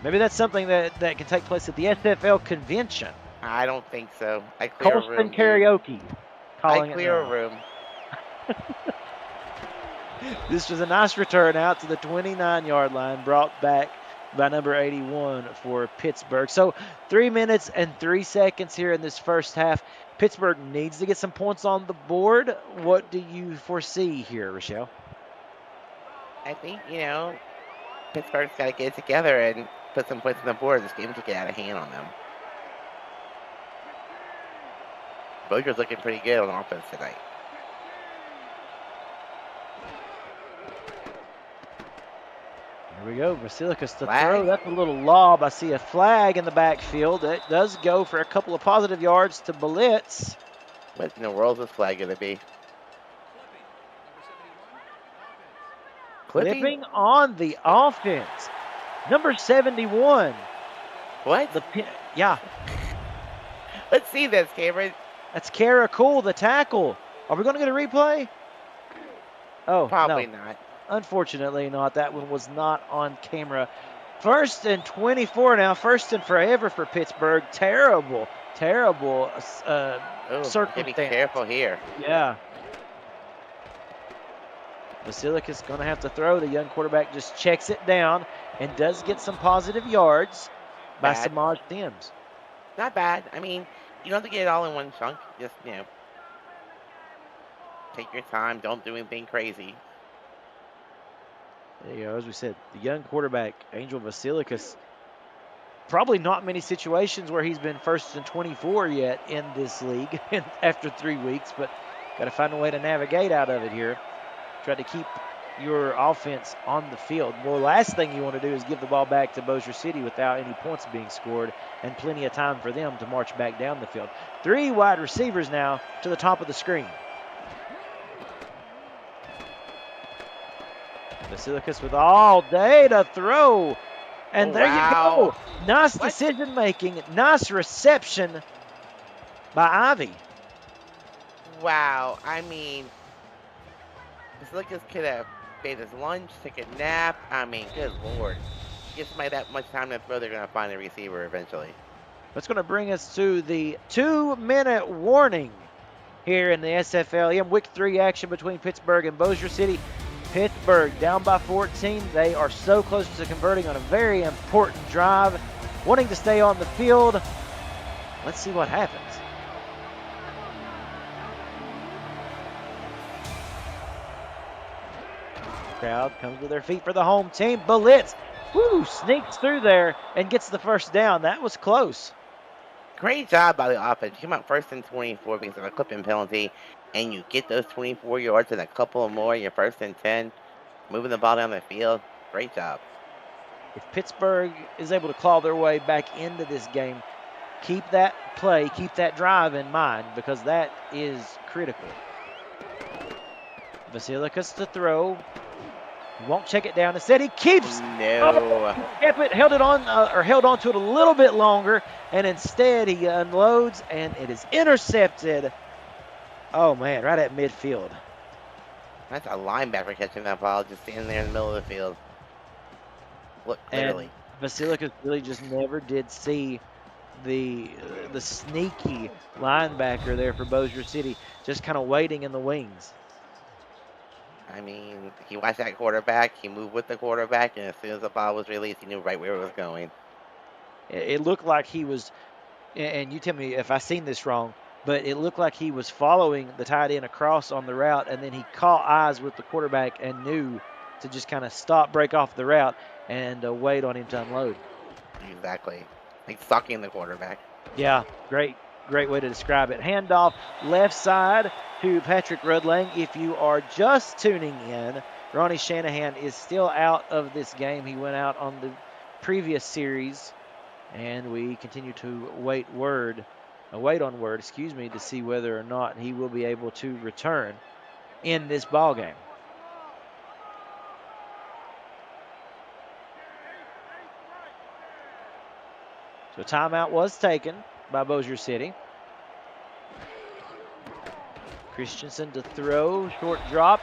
[SPEAKER 1] Maybe that's something that can take place at the SFL convention.
[SPEAKER 2] I don't think so. I clear a room.
[SPEAKER 1] Karaoke.
[SPEAKER 2] I clear a room.
[SPEAKER 1] This was a nice return out to the 29-yard line, brought back by number 81 for Pittsburgh. So 3 minutes and 3 seconds here in this first half. Pittsburgh needs to get some points on the board. What do you foresee here, Rochelle?
[SPEAKER 2] I think, Pittsburgh's got to get it together and put some points on the board. This game could get out of hand on them. Bossier's looking pretty good on offense tonight.
[SPEAKER 1] Here we go. Basilicus to
[SPEAKER 2] Flag?
[SPEAKER 1] throw. That's a little lob. I see a flag in the backfield. It does go for a couple of positive yards to Blitz.
[SPEAKER 2] What in the world is this flag going to be? Clipping?
[SPEAKER 1] Clipping on the offense. Number 71.
[SPEAKER 2] What?
[SPEAKER 1] Yeah.
[SPEAKER 2] Let's see this, Cameron.
[SPEAKER 1] That's Kara Cool, the tackle. Are we going to get a replay? Oh,
[SPEAKER 2] Probably
[SPEAKER 1] no.
[SPEAKER 2] not.
[SPEAKER 1] Unfortunately not. That one was not on camera. 1st and 24 now. 1st and forever for Pittsburgh. Terrible circumstance.
[SPEAKER 2] Be careful here.
[SPEAKER 1] Yeah. Basilicus going to have to throw. The young quarterback just checks it down and does get some positive yards by Samaj Sims.
[SPEAKER 2] Not bad. I mean, you don't have to get it all in one chunk. Just, take your time. Don't do anything crazy.
[SPEAKER 1] There you go. As we said, the young quarterback, Angel Basilicus, probably not many situations where he's been 1st and 24 yet in this league after 3 weeks, but got to find a way to navigate out of it here. Try to keep your offense on the field. Well, last thing you want to do is give the ball back to Bossier City without any points being scored and plenty of time for them to march back down the field. 3 wide receivers now to the top of the screen. Basilicus with all day to throw. And there you go. Nice decision making. Nice reception by Ivy.
[SPEAKER 2] Wow. I mean, Basilicus could have made his lunch, took a nap. I mean, good Lord. Give somebody that much time to throw, they're going to find a receiver eventually.
[SPEAKER 1] That's going to bring us to the 2-minute warning here in the SFLM. Week 3 action between Pittsburgh and Bossier City. Pittsburgh down by 14. They are so close to converting on a very important drive, wanting to stay on the field. Let's see what happens. Crowd comes to their feet for the home team. Blitz, sneaks through there and gets the first down. That was close.
[SPEAKER 2] Great job by the offense. You come out 1st and 24 because of a clipping penalty, and you get those 24 yards and a couple more. You're 1st and 10, moving the ball down the field. Great job.
[SPEAKER 1] If Pittsburgh is able to claw their way back into this game, keep that play, keep that drive in mind because that is critical. Basilicus to throw. He won't check it down. Instead, he keeps.
[SPEAKER 2] No.
[SPEAKER 1] Kept it, held on to it a little bit longer, and instead he unloads, and it is intercepted. Oh man, right at midfield.
[SPEAKER 2] That's a linebacker catching that ball, just standing there in the middle of the field. Look clearly.
[SPEAKER 1] And Basilicus really just never did see the sneaky linebacker there for Bossier City, just kind of waiting in the wings.
[SPEAKER 2] I mean, he watched that quarterback, he moved with the quarterback, and as soon as the ball was released, he knew right where it was going.
[SPEAKER 1] It looked like he was, and you tell me if I seen this wrong, but it looked like he was following the tight end across on the route, and then he caught eyes with the quarterback and knew to just kind of break off the route, and wait on him to unload.
[SPEAKER 2] Exactly. Like stalking the quarterback.
[SPEAKER 1] Yeah, great way to describe it. Handoff left side to Patrick Rudlang. If you are just tuning in, Ronnie Shanahan is still out of this game. He went out on the previous series, and we continue to wait on word, to see whether or not he will be able to return in this ball game. So timeout was taken by Bossier City. Christensen to throw, short drop,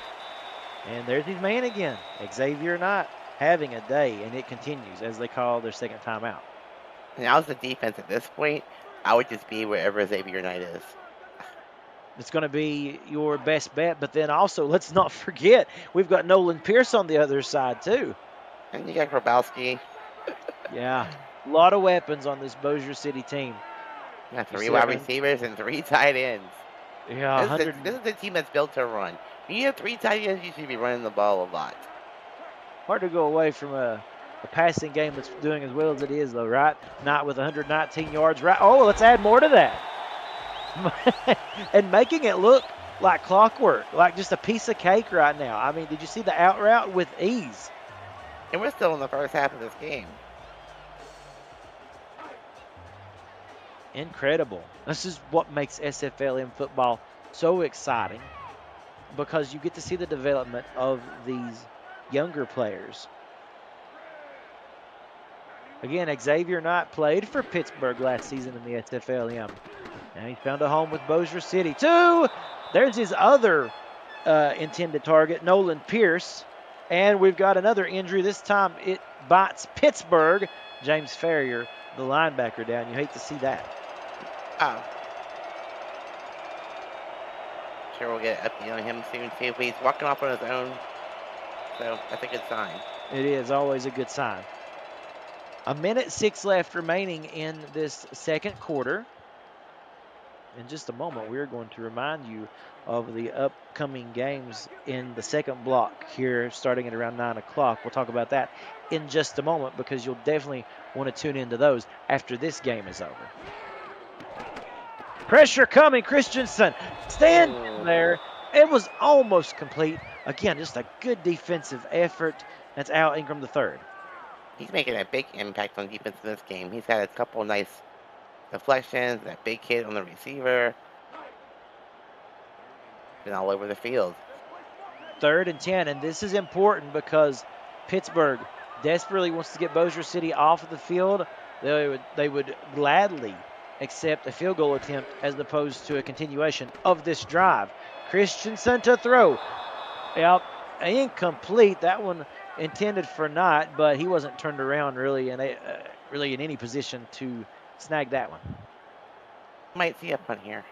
[SPEAKER 1] and there's his man again. Xavier Knight having a day, and it continues as they call their second timeout.
[SPEAKER 2] Now as the defense at this point, I would just be wherever Xavier Knight is.
[SPEAKER 1] It's going to be your best bet, but then also let's not forget we've got Nolan Pierce on the other side too.
[SPEAKER 2] And you got Grabowski.
[SPEAKER 1] Yeah, a lot of weapons on this Bossier City team.
[SPEAKER 2] Yeah, 3 wide receivers and 3 tight ends.
[SPEAKER 1] Yeah,
[SPEAKER 2] this is a team that's built to run. When you have 3 tight ends, you should be running the ball a lot.
[SPEAKER 1] Hard to go away from a passing game that's doing as well as it is, though, right? Not with 119 yards, right? Oh, let's add more to that. And making it look like clockwork, like just a piece of cake right now. I mean, did you see the out route with ease?
[SPEAKER 2] And we're still in the first half of this game.
[SPEAKER 1] Incredible. This is what makes SFLM football so exciting, because you get to see the development of these younger players. Again, Xavier Knight played for Pittsburgh last season in the SFLM. Now he's found a home with Bossier City. There's his other intended target, Nolan Pierce. And we've got another injury. This time it bites Pittsburgh. James Ferrier, the linebacker, down. You hate to see that.
[SPEAKER 2] Oh. Sure, we'll get up on him soon, see if he's walking off on his own. So that's a good sign.
[SPEAKER 1] It is always a good sign. 1:06 left remaining in this second quarter. In just a moment, we're going to remind you of the upcoming games in the second block here, starting at around 9 o'clock. We'll talk about that in just a moment, because you'll definitely want to tune into those after this game is over. Pressure coming. Christensen standing there. It was almost complete. Again, just a good defensive effort. That's Al Ingram III.
[SPEAKER 2] He's making a big impact on defense in this game. He's had a couple nice deflections, that big hit on the receiver. Been all over the field.
[SPEAKER 1] 3rd and 10, and this is important because Pittsburgh desperately wants to get Bossier City off of the field. They would gladly accept a field goal attempt as opposed to a continuation of this drive. Christensen to throw. Yep, incomplete. That one intended for Knight, but he wasn't turned around really in any position to snag that one.
[SPEAKER 2] Might see a punt here.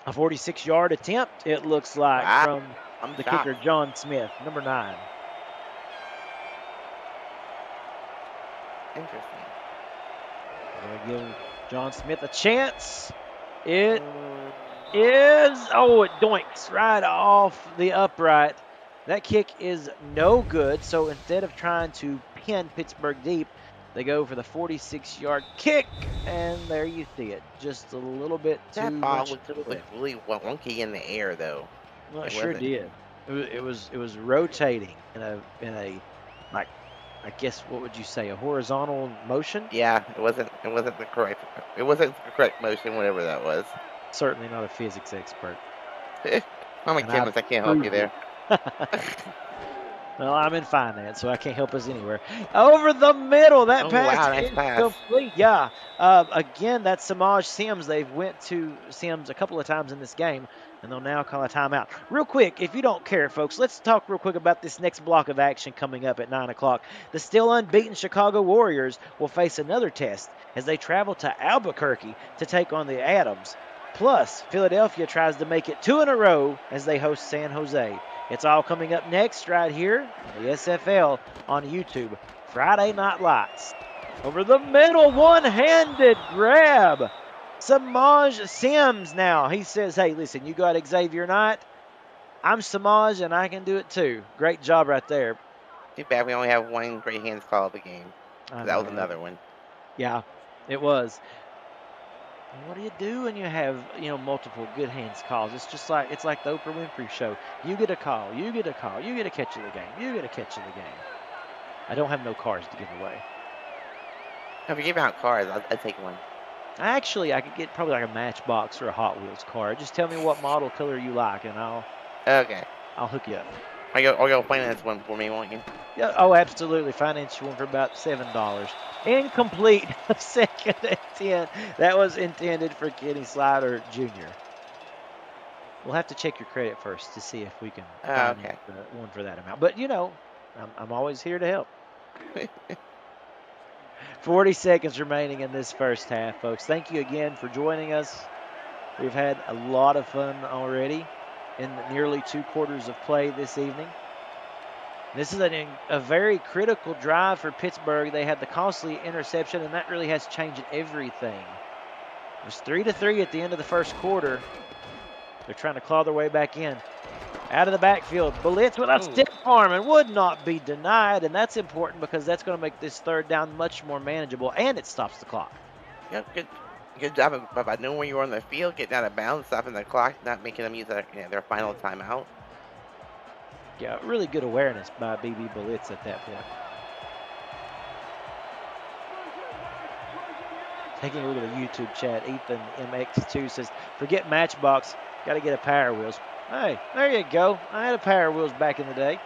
[SPEAKER 1] A 46-yard attempt, it looks like, from the kicker, John Smith, number 9.
[SPEAKER 2] Interesting.
[SPEAKER 1] Going to give John Smith a chance. It is, it doinks right off the upright. That kick is no good, so instead of trying to pin Pittsburgh deep, they go for the 46-yard kick, and there you see it. Just a little bit too much.
[SPEAKER 2] That ball looked really wonky in the air, though.
[SPEAKER 1] Well, it sure did. It was rotating in a like, I guess, what would you say, a horizontal motion?
[SPEAKER 2] Yeah, it wasn't the correct motion, whatever that was.
[SPEAKER 1] Certainly not a physics expert.
[SPEAKER 2] I'm a chemist, I can't help you there.
[SPEAKER 1] Well, I'm in finance, so I can't help us anywhere. Over the middle, that pass is complete. Yeah. Again, that's Samaj Sims. They've went to Sims a couple of times in this game, and they'll now call a timeout. Real quick, if you don't care, folks, let's talk real quick about this next block of action coming up at 9 o'clock. The still unbeaten Chicago Warriors will face another test as they travel to Albuquerque to take on the Adams. Plus, Philadelphia tries to make it 2 in a row as they host San Jose. It's all coming up next right here on the SFL on YouTube. Friday Night Lights. Over the middle, one-handed grab. Samaj Sims now. He says, hey, listen, you got Xavier Knight. I'm Samaj, and I can do it too. Great job right there.
[SPEAKER 2] Too bad we only have one great hands call of the game. That was another one.
[SPEAKER 1] Yeah, it was. What do you do when you have, multiple good hands calls? It's like the Oprah Winfrey Show. You get a call, you get a call, you get a catch of the game, you get a catch of the game. I don't have no cars to give away.
[SPEAKER 2] If you give out cars, I'd take one.
[SPEAKER 1] Actually, I could get probably like a Matchbox or a Hot Wheels car. Just tell me what model color you like, and I'll hook you up.
[SPEAKER 2] You'll finance one for me, won't you?
[SPEAKER 1] Yeah. Oh, absolutely. Finance one for about $7. Incomplete. 2nd and 10. That was intended for Kenny Slider Jr. We'll have to check your credit first to see if we can find one for that amount. But, I'm always here to help. 40 seconds remaining in this first half, folks. Thank you again for joining us. We've had a lot of fun already in nearly 2 quarters of play this evening. This is a very critical drive for Pittsburgh. They had the costly interception, and that really has changed everything. It was 3-3 at the end of the first quarter. They're trying to claw their way back in. Out of the backfield, blitz with a stiff arm and would not be denied, and that's important because that's going to make this 3rd down much more manageable, and it stops the clock.
[SPEAKER 2] Yeah, good job by knowing where you were on the field, getting out of bounds, stopping the clock, not making them use their final timeout.
[SPEAKER 1] Yeah, really good awareness by BB Blitz at that point. Taking a look at the YouTube chat, Ethan MX2 says, forget Matchbox, got to get a Power Wheels. Hey, there you go. I had a Power Wheels back in the day.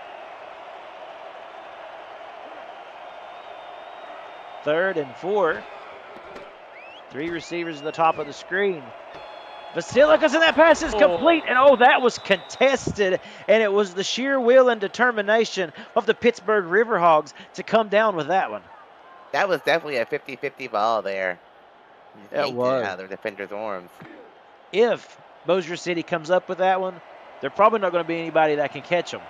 [SPEAKER 1] 3rd and 4. 3 receivers at the top of the screen. Vasilikos, and that pass is complete. And that was contested. And it was the sheer will and determination of the Pittsburgh Riverhogs to come down with that one.
[SPEAKER 2] That was definitely a 50-50 ball there.
[SPEAKER 1] It was.
[SPEAKER 2] It out of their defender's arms.
[SPEAKER 1] If Bossier City comes up with that one, they're probably not going to be anybody that can catch them.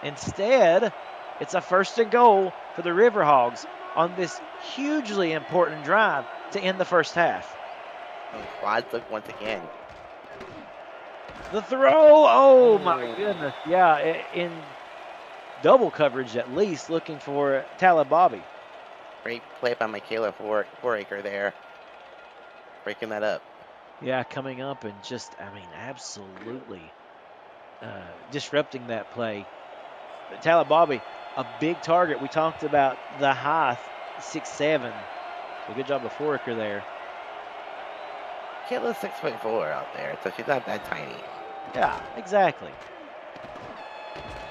[SPEAKER 1] Instead, it's a 1st and goal for the Riverhogs on this hugely important drive to end the first half.
[SPEAKER 2] And quads look once again.
[SPEAKER 1] The throw, oh my goodness. Yeah, in double coverage at least, looking for Talababi.
[SPEAKER 2] Great play by Michaela Foraker there. Breaking that up.
[SPEAKER 1] Yeah, coming up and just, absolutely disrupting that play. Talababi, a big target. We talked about the height, 6'7". So good job of Foraker there.
[SPEAKER 2] Michaela's 6'4" out there, so she's not that tiny.
[SPEAKER 1] Yeah, exactly.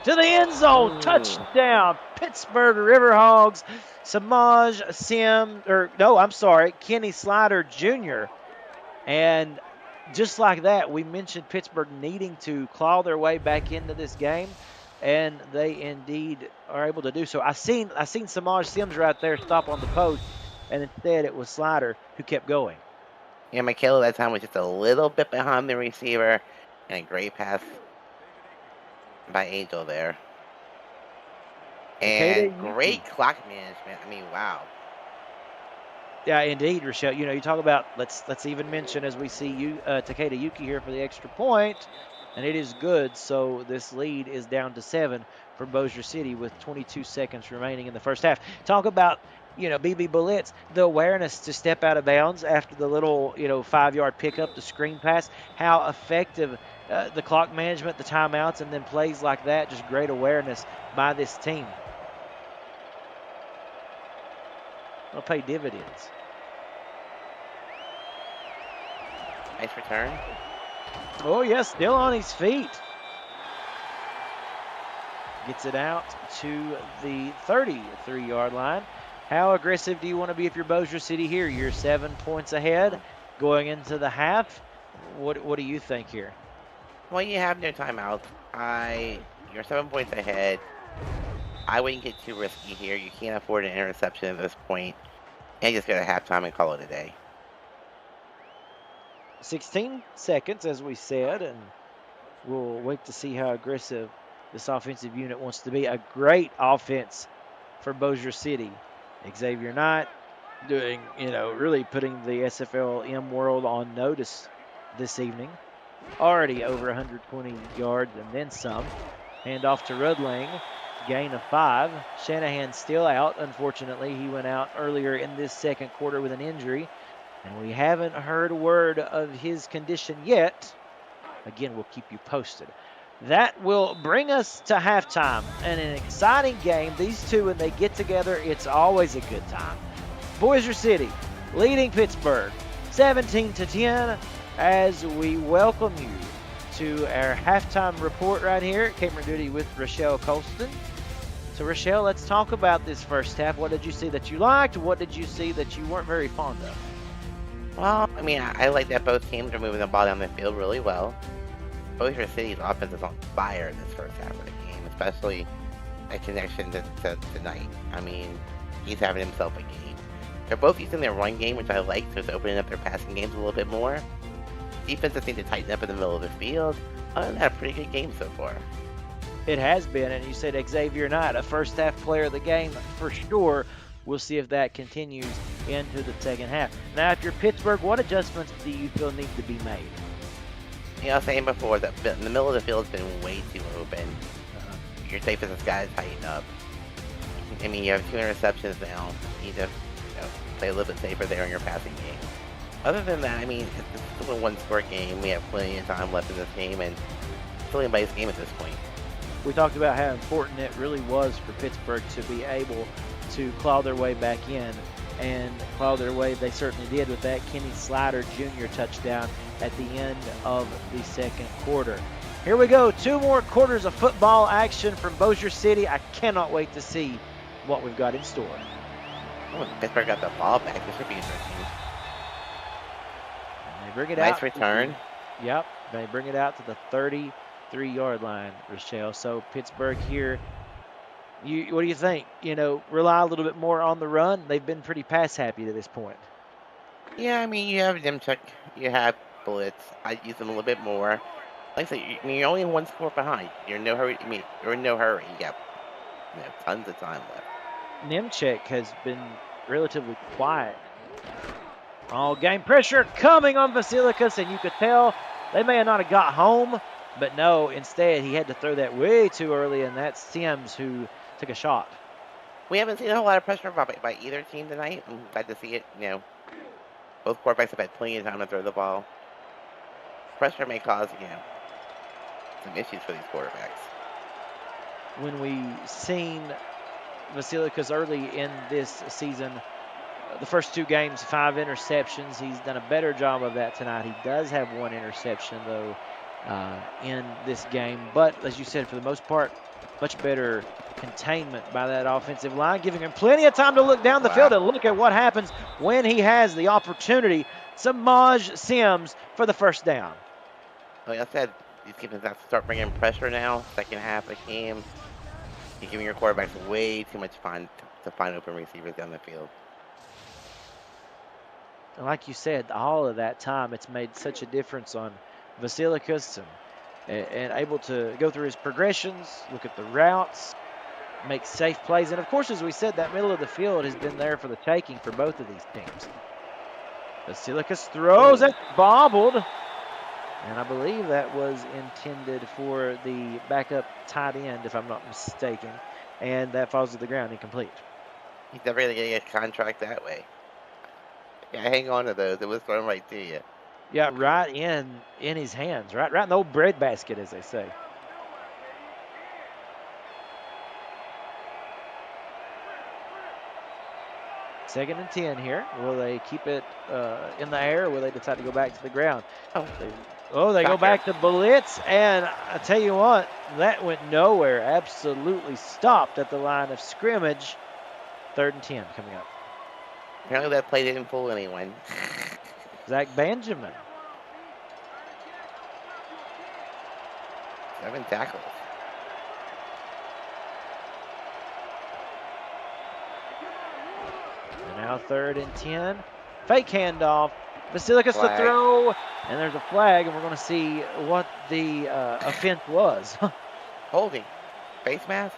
[SPEAKER 1] To the end zone, touchdown, Pittsburgh Riverhogs. Kenny Slider Jr. And just like that, we mentioned Pittsburgh needing to claw their way back into this game, and they indeed are able to do so. I seen Samaj Sims right there stop on the post, and instead it was Slider who kept going.
[SPEAKER 2] Yeah, Michaela that time was just a little bit behind the receiver, and a great pass by Angel there. And great clock management. Wow.
[SPEAKER 1] Yeah, indeed, Rochelle. You talk about, let's even mention as we see Takeda Yuki here for the extra point, and it is good. So this lead is down to 7 for Bossier City with 22 seconds remaining in the first half. Talk about, BB Blitz, the awareness to step out of bounds after the little, 5-yard pickup, the screen pass, how effective the clock management, the timeouts, and then plays like that, just great awareness by this team. It'll pay dividends.
[SPEAKER 2] Nice return.
[SPEAKER 1] Oh, yes, still on his feet. Gets it out to the 33-yard line. How aggressive do you want to be if you're Bossier City here? You're 7 points ahead going into the half. What do you think here?
[SPEAKER 2] Well, you have no timeout. You're 7 points ahead. I wouldn't get too risky here. You can't afford an interception at this point. And just go to halftime and call it a day.
[SPEAKER 1] 16 seconds, as we said, and we'll wait to see how aggressive this offensive unit wants to be. A great offense for Bossier City. Xavier Knight doing, really putting the SFLM world on notice this evening. Already over 120 yards and then some. Hand off to Rudlang. Gain of 5. Shanahan still out, unfortunately. He went out earlier in this second quarter with an injury, and we haven't heard a word of his condition yet. Again, we'll keep you posted. That will bring us to halftime, and an exciting game. These two, when they get together, it's always a good time. Bossier City leading Pittsburgh 17-10 as we welcome you to our halftime report right here at Camera Duty with Rochelle Colston. So, Rochelle, let's talk about this first half. What did you see that you liked? What did you see that you weren't very fond of?
[SPEAKER 2] Well, I like that both teams are moving the ball down the field really well. Bossier City's offense is on fire in this first half of the game, especially a connection to Knight. He's having himself a game. They're both using their run game, which I like, so it's opening up their passing games a little bit more. Defenses need to tighten up in the middle of the field. Other than that, a pretty good game so far.
[SPEAKER 1] It has been, and you said Xavier Knight, a first half player of the game for sure. We'll see if that continues into the second half. Now, if you're Pittsburgh, what adjustments do you feel need to be made?
[SPEAKER 2] I was saying before that in the middle of the field has been way too open. Your safest guys tighten up. You have 2 interceptions now. You need to play a little bit safer there in your passing game. Other than that, it's still a one-score game. We have plenty of time left in this game, and it's still anybody's game at this point.
[SPEAKER 1] we talked about how important it really was for Pittsburgh to be able to claw their way back in, and claw their way they certainly did with that Kenny Slider Jr. touchdown at the end of the second quarter. Here we go, 2 more quarters of football action from Bossier City. I cannot wait to see what we've got in store.
[SPEAKER 2] Oh, Pittsburgh got the ball back. This should be interesting.
[SPEAKER 1] And they bring it out.
[SPEAKER 2] Nice return.
[SPEAKER 1] Yep, they bring it out to the 33-yard line, Rochelle. So Pittsburgh here, what do you think? Rely a little bit more on the run. They've been pretty pass happy to this point.
[SPEAKER 2] Yeah, I mean, you have them check, you have blitz. I'd use them a little bit more. Like I said, you're only 1 score behind. You're in no hurry. You're in no hurry. You got tons of time left.
[SPEAKER 1] Nemchek has been relatively quiet. All game pressure coming on Vasilicus, and you could tell they may not have got home, but no, instead he had to throw that way too early, and that's Sims who took a shot.
[SPEAKER 2] We haven't seen a whole lot of pressure by either team tonight. I'm glad to see it. Both quarterbacks have had plenty of time to throw the ball. Pressure may cause, some issues for these quarterbacks.
[SPEAKER 1] When we seen Vasilicus early in this season, the first 2 games, 5 interceptions. He's done a better job of that tonight. He does have 1 interception, though, in this game. But, as you said, for the most part, much better containment by that offensive line, giving him plenty of time to look down the field and look at what happens when he has the opportunity. Samaj Sims for the first down.
[SPEAKER 2] Like I said, these teams have to start bringing pressure now. Second half of the game, you're giving your quarterbacks way too much time to find open receivers down the field.
[SPEAKER 1] And like you said, all of that time, it's made such a difference on Vasilicus and able to go through his progressions, look at the routes, make safe plays. And, of course, as we said, that middle of the field has been there for the taking for both of these teams. Vasilicus throws it, bobbled. And I believe that was intended for the backup tight end, if I'm not mistaken. And that falls to the ground incomplete.
[SPEAKER 2] He's never going to get a contract that way. Yeah, hang on to those. It was thrown right to you.
[SPEAKER 1] Yeah, right in his hands. Right in the old bread basket, as they say. Second and 10 here. Will they keep it in the air, or will they decide to go back to the ground? They go back to blitz, and I tell you what, that went nowhere. Absolutely stopped at the line of scrimmage. 3rd and 10 coming up.
[SPEAKER 2] Apparently that play didn't fool anyone.
[SPEAKER 1] Zach Benjamin.
[SPEAKER 2] 7 tackles.
[SPEAKER 1] And now 3rd and 10. Fake handoff. Vasilicus to throw, and there's a flag, and we're going to see what the offense was.
[SPEAKER 2] Holding. Face mask?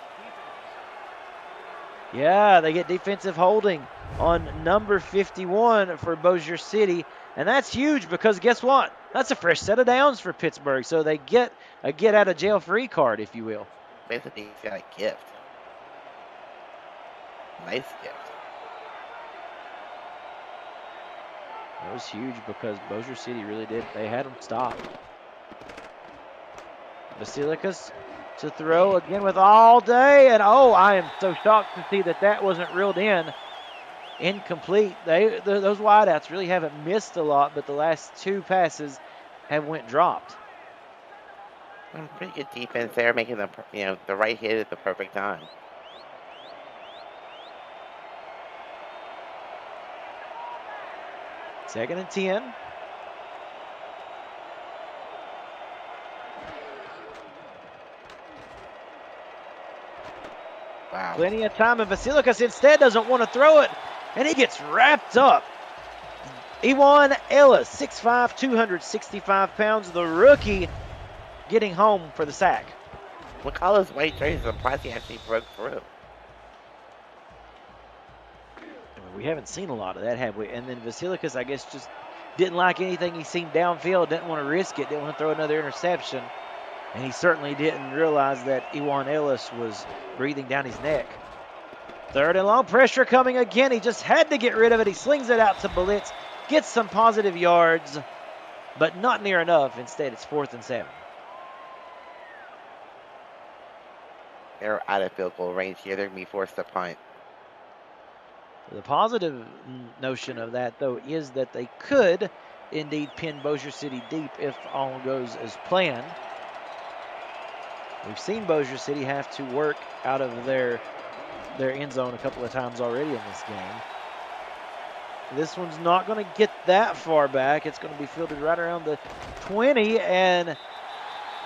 [SPEAKER 1] Yeah, they get defensive holding on number 51 for Bossier City, and that's huge because guess what? That's a fresh set of downs for Pittsburgh, so they get a get-out-of-jail-free card, if you will.
[SPEAKER 2] Basically, he's got a gift. Nice gift.
[SPEAKER 1] That was huge because Bossier City really did. They had them stopped. Vasilicus to throw again with all day. And, I am so shocked to see that wasn't reeled in. Incomplete. Those wideouts really haven't missed a lot, but the last 2 passes have went dropped.
[SPEAKER 2] Pretty good defense there, making the right hit at the perfect time.
[SPEAKER 1] Second and 10.
[SPEAKER 2] Wow.
[SPEAKER 1] Plenty of time, and Vasilicus instead doesn't want to throw it, and he gets wrapped up. Ewan Ellis, 6'5", 265 pounds, the rookie, getting home for the sack.
[SPEAKER 2] McCullough's white jersey, I'm surprised he actually broke through.
[SPEAKER 1] We haven't seen a lot of that, have we? And then Vasilicus, I guess, just didn't like anything he seen downfield, didn't want to risk it, didn't want to throw another interception. And he certainly didn't realize that Ewan Ellis was breathing down his neck. 3rd and long, pressure coming again. He just had to get rid of it. He slings it out to blitz, gets some positive yards, but not near enough. Instead, it's 4th and 7.
[SPEAKER 2] They're out of field goal range here. They're going to be forced to punt.
[SPEAKER 1] The positive notion of that, though, is that they could indeed pin Bossier City deep if all goes as planned. We've seen Bossier City have to work out of their end zone a couple of times already in this game. This one's not going to get that far back. It's going to be fielded right around the 20 and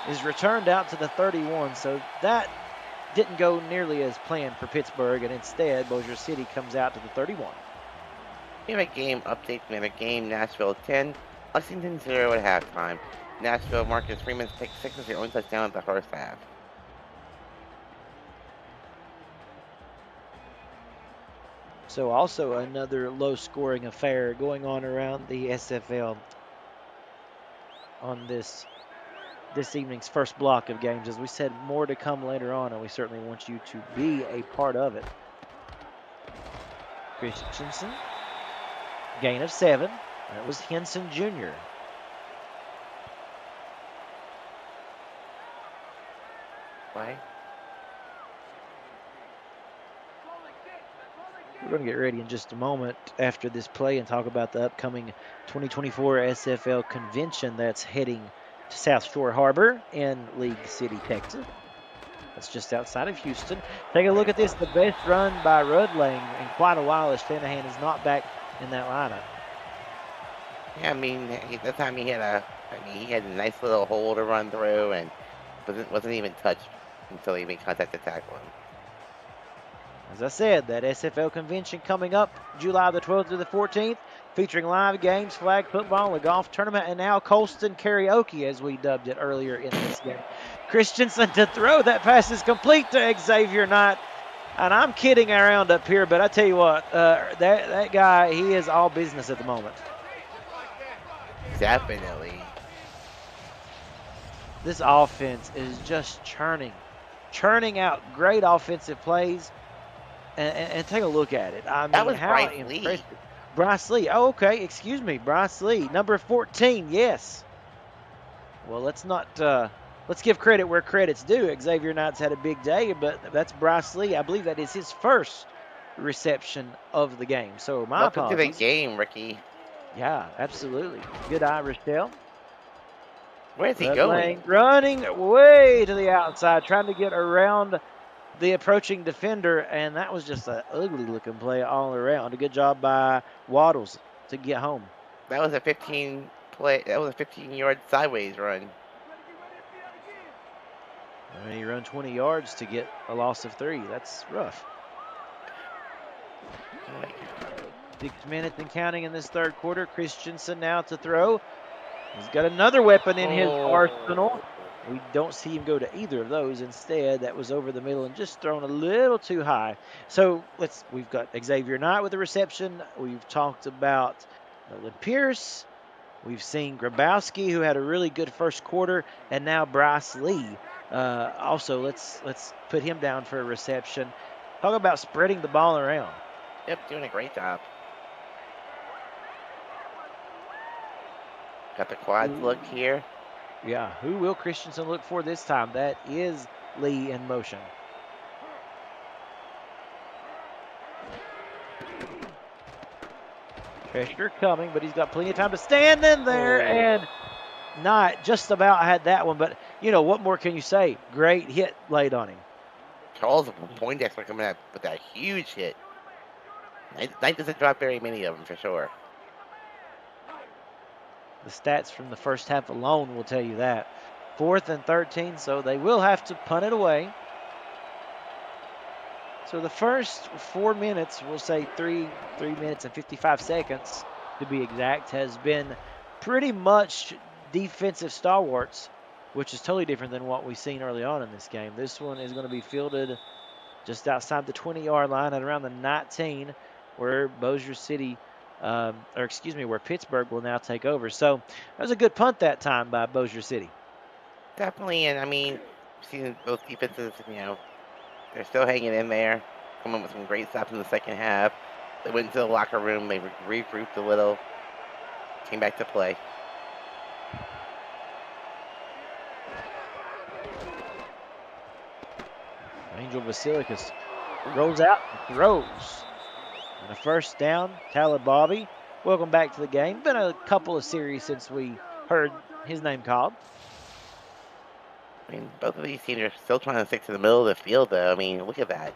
[SPEAKER 1] is returned out to the 31. So that didn't go nearly as planned for Pittsburgh, and instead Bossier City comes out to the 31.
[SPEAKER 2] We have a game update from the other game. Nashville 10, Lexington 0 at halftime. Nashville, Marcus Freeman's pick 6 is the only touchdown at the first half.
[SPEAKER 1] So also another low-scoring affair going on around the SFL on this evening's first block of games. As we said, more to come later on, and we certainly want you to be a part of it. Christensen, gain of 7. That was Henson Jr.
[SPEAKER 2] Play.
[SPEAKER 1] We're going to get ready in just a moment after this play and talk about the upcoming 2024 SFL convention that's heading to South Shore Harbor in League City, Texas. That's just outside of Houston. Take a look at this. The best run by Rudlang in quite a while as Shanahan is not back in that lineup.
[SPEAKER 2] Yeah, I mean, that time he had a nice little hole to run through and wasn't even touched until he made contact to tackle him.
[SPEAKER 1] As I said, that SFL convention coming up July the 12th through the 14th, featuring live games, flag football, a golf tournament, and now Colston karaoke, as we dubbed it earlier in this game. Christensen to throw. That pass is complete to Xavier Knight. And I'm kidding around up here, but I tell you what, that guy, he is all business at the moment.
[SPEAKER 2] Definitely.
[SPEAKER 1] This offense is just churning out great offensive plays. And take a look at it. I mean,
[SPEAKER 2] That was
[SPEAKER 1] how
[SPEAKER 2] Bryce
[SPEAKER 1] impressive.
[SPEAKER 2] Lee.
[SPEAKER 1] Bryce Lee. Oh, okay. Excuse me. Bryce Lee. Number 14. Yes. Well, let's give credit where credit's due. Xavier Knight's had a big day, but that's Bryce Lee. I believe that is his first reception of the game. So my
[SPEAKER 2] Welcome
[SPEAKER 1] apologies.
[SPEAKER 2] to the game, Ricky.
[SPEAKER 1] Yeah, absolutely. Good eye, Rochelle.
[SPEAKER 2] Where is he going?
[SPEAKER 1] Running way to the outside, trying to get around the approaching defender, and that was just an ugly-looking play all around. A good job by Waddles to get home.
[SPEAKER 2] That was a 15-yard sideways run.
[SPEAKER 1] And he run 20 yards to get a loss of 3. That's rough. 6 minutes and counting in this third quarter. Christensen now to throw. He's got another weapon in his arsenal. We don't see him go to either of those. Instead, that was over the middle and just thrown a little too high. So we've got Xavier Knight with the reception. We've talked about Nolan Pierce. We've seen Grabowski, who had a really good first quarter, and now Bryce Lee. Also, let's put him down for a reception. Talk about spreading the ball around.
[SPEAKER 2] Yep, doing a great job. Got the quads look here.
[SPEAKER 1] Yeah, who will Christensen look for this time? That is Lee in motion. Pressure coming, but he's got plenty of time to stand in there, and Knight just about had that one. But, what more can you say? Great hit laid on him.
[SPEAKER 2] Charles Poindexter coming out with that huge hit. Knight doesn't drop very many of them for sure.
[SPEAKER 1] The stats from the first half alone will tell you that. 4th and 13, so they will have to punt it away. So the first 4 minutes, we'll say 3 minutes and 55 seconds to be exact, has been pretty much defensive stalwarts, which is totally different than what we've seen early on in this game. This one is going to be fielded just outside the 20-yard line at around the 19, where Bossier City where Pittsburgh will now take over. So that was a good punt that time by Bossier City.
[SPEAKER 2] Definitely, and I mean, we've seen both defenses, they're still hanging in there, coming with some great stops in the second half. They went into the locker room, they regrouped a little, came back to play.
[SPEAKER 1] Angel Basilicus rolls out and throws. And a first down, Tyler Bobby. Welcome back to the game. Been a couple of series since we heard his name called.
[SPEAKER 2] I mean, both of these teams are still trying to stick to the middle of the field, though. I mean, look at that.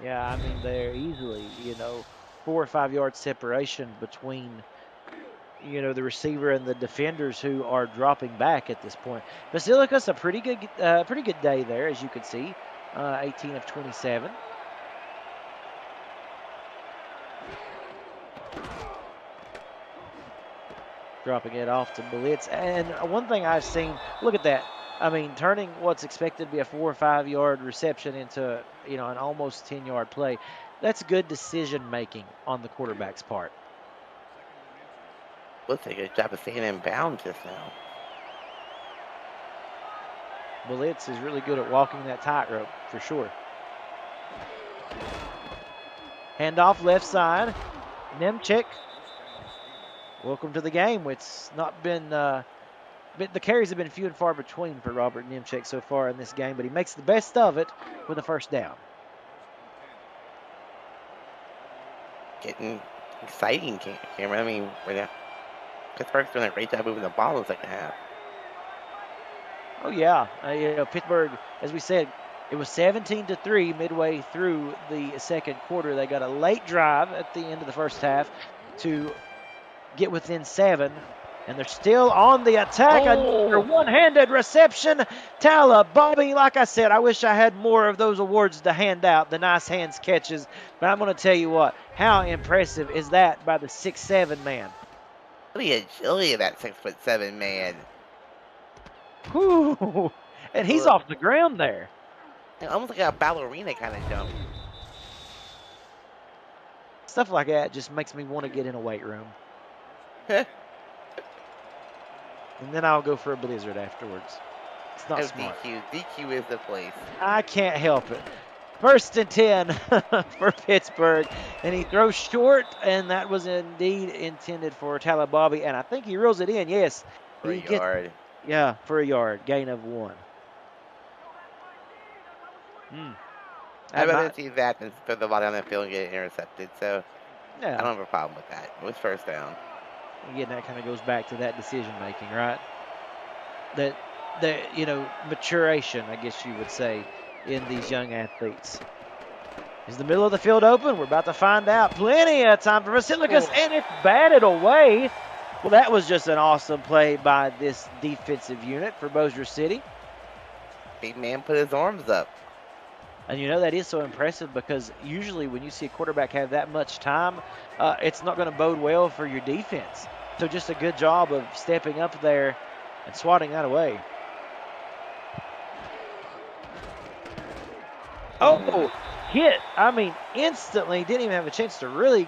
[SPEAKER 1] Yeah, I mean, they're easily, 4 or 5 yard separation between, the receiver and the defenders who are dropping back at this point. Basilicus, a pretty good day there, as you can see, 18 of 27. Dropping it off to Blitz. And one thing I've seen, look at that. I mean, turning what's expected to be a 4 or 5 yard reception into, an almost 10-yard play. That's good decision making on the quarterback's part.
[SPEAKER 2] Looks like a good job of staying in bounds just now.
[SPEAKER 1] Blitz is really good at walking that tightrope, for sure. Handoff left side. Nemchek. Welcome to the game. It's not been, the carries have been few and far between for Robert Nemchek so far in this game, but he makes the best of it with a first down.
[SPEAKER 2] Getting exciting, Cameron. I mean, Pittsburgh's doing a great job moving the ball in the second half.
[SPEAKER 1] Oh, yeah. Pittsburgh, as we said, it was 17-3 midway through the second quarter. They got a late drive at the end of the first half to get within 7, and they're still on the attack. Another one-handed reception. Tala Bobby, like I said, I wish I had more of those awards to hand out, the nice hands catches. But I'm going to tell you what, how impressive is that by the 6'7" man?
[SPEAKER 2] Look at the agility of that 6'7" man.
[SPEAKER 1] Whew. And he's off the ground there.
[SPEAKER 2] Almost like a ballerina kind of jump.
[SPEAKER 1] Stuff like that just makes me want to get in a weight room. And then I'll go for a blizzard afterwards. It's not smart.
[SPEAKER 2] DQ is the place.
[SPEAKER 1] I can't help it. 1st and 10 for Pittsburgh. And he throws short, and that was indeed intended for Talababi. And I think he reels it in, yes.
[SPEAKER 2] For a yard.
[SPEAKER 1] Yeah, for a yard. Gain of 1.
[SPEAKER 2] I'd rather see that than throw the ball down the field and get it intercepted. So
[SPEAKER 1] yeah.
[SPEAKER 2] I don't have a problem with that. It was first down.
[SPEAKER 1] Again, that kind of goes back to that decision making, right? That maturation, I guess you would say, in these young athletes. Is the middle of the field open? We're about to find out. Plenty of time for Basilicus, and it's batted away. Well, that was just an awesome play by this defensive unit for Bossier City.
[SPEAKER 2] Big man put his arms up.
[SPEAKER 1] And that is so impressive because usually when you see a quarterback have that much time, it's not going to bode well for your defense. So just a good job of stepping up there and swatting that away. Oh, hit. I mean, instantly. Didn't even have a chance to really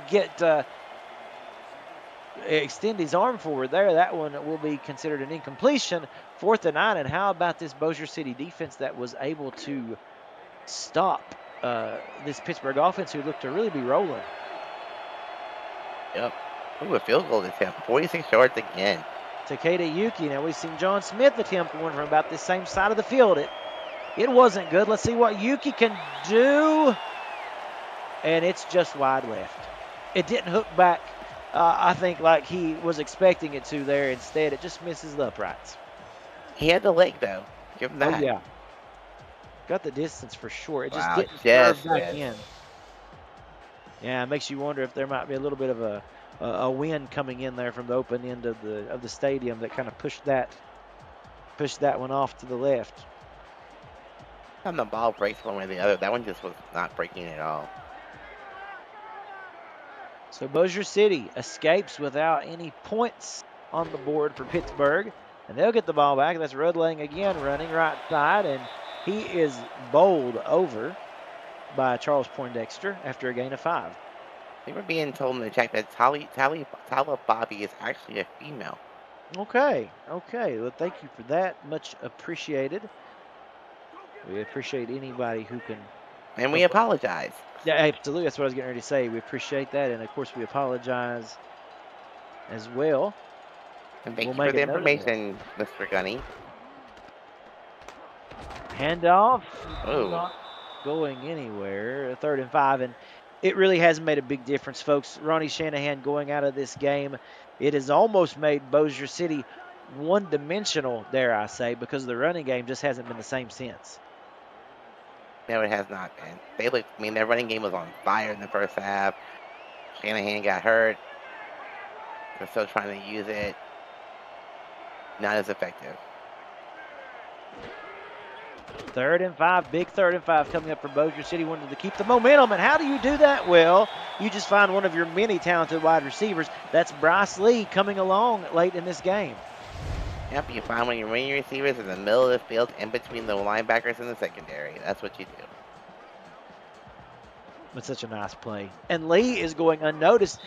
[SPEAKER 1] extend his arm forward there. That one will be considered an incompletion. 4th and 9. And how about this Bossier City defense that was able to stop this Pittsburgh offense who looked to really be rolling.
[SPEAKER 2] Yep. Ooh, a field goal attempt. 46 yards again.
[SPEAKER 1] Takeda Yuki. Now we've seen John Smith attempt one from about the same side of the field. It wasn't good. Let's see what Yuki can do. And it's just wide left. It didn't hook back, I think, like he was expecting it to there. Instead, it just misses the uprights.
[SPEAKER 2] He had the leg, though. Give him that.
[SPEAKER 1] Oh, yeah. Got the distance for sure. It just didn't curve back in. Yeah, it makes you wonder if there might be a little bit of a wind coming in there from the open end of the stadium that kind of pushed that one off to the left.
[SPEAKER 2] And the ball breaks one way or the other. That one just was not breaking at all.
[SPEAKER 1] So Bossier City escapes without any points on the board for Pittsburgh, and they'll get the ball back. That's Rudlang again running right side, and he is bowled over by Charles Poindexter after a gain of 5.
[SPEAKER 2] They were being told in the chat that Tala Bobby is actually a female.
[SPEAKER 1] Okay. Well, thank you for that. Much appreciated. We appreciate anybody who can.
[SPEAKER 2] And we apologize.
[SPEAKER 1] Yeah, absolutely. That's what I was getting ready to say. We appreciate that, and of course we apologize as well.
[SPEAKER 2] And thank you for the information, Mr. Gunny.
[SPEAKER 1] Handoff,
[SPEAKER 2] Oh,
[SPEAKER 1] not going anywhere. 3rd and 5, and it really has made a big difference, folks. Ronnie Shanahan going out of this game, it has almost made Bossier City one-dimensional, dare I say, because the running game just hasn't been the same since.
[SPEAKER 2] no, it has not been. They looked. I mean, their running game was on fire in the first half. Shanahan got hurt. They're still trying to use it. Not as effective.
[SPEAKER 1] 3rd and 5, big 3rd and 5 coming up for Bossier City. Wanted to keep the momentum, and how do you do that? Well, you just find one of your many talented wide receivers. That's Bryce Lee coming along late in this game.
[SPEAKER 2] Yep, you find one of your running receivers in the middle of the field, in between the linebackers and the secondary. That's what you do.
[SPEAKER 1] It's such a nice play, and Lee is going unnoticed.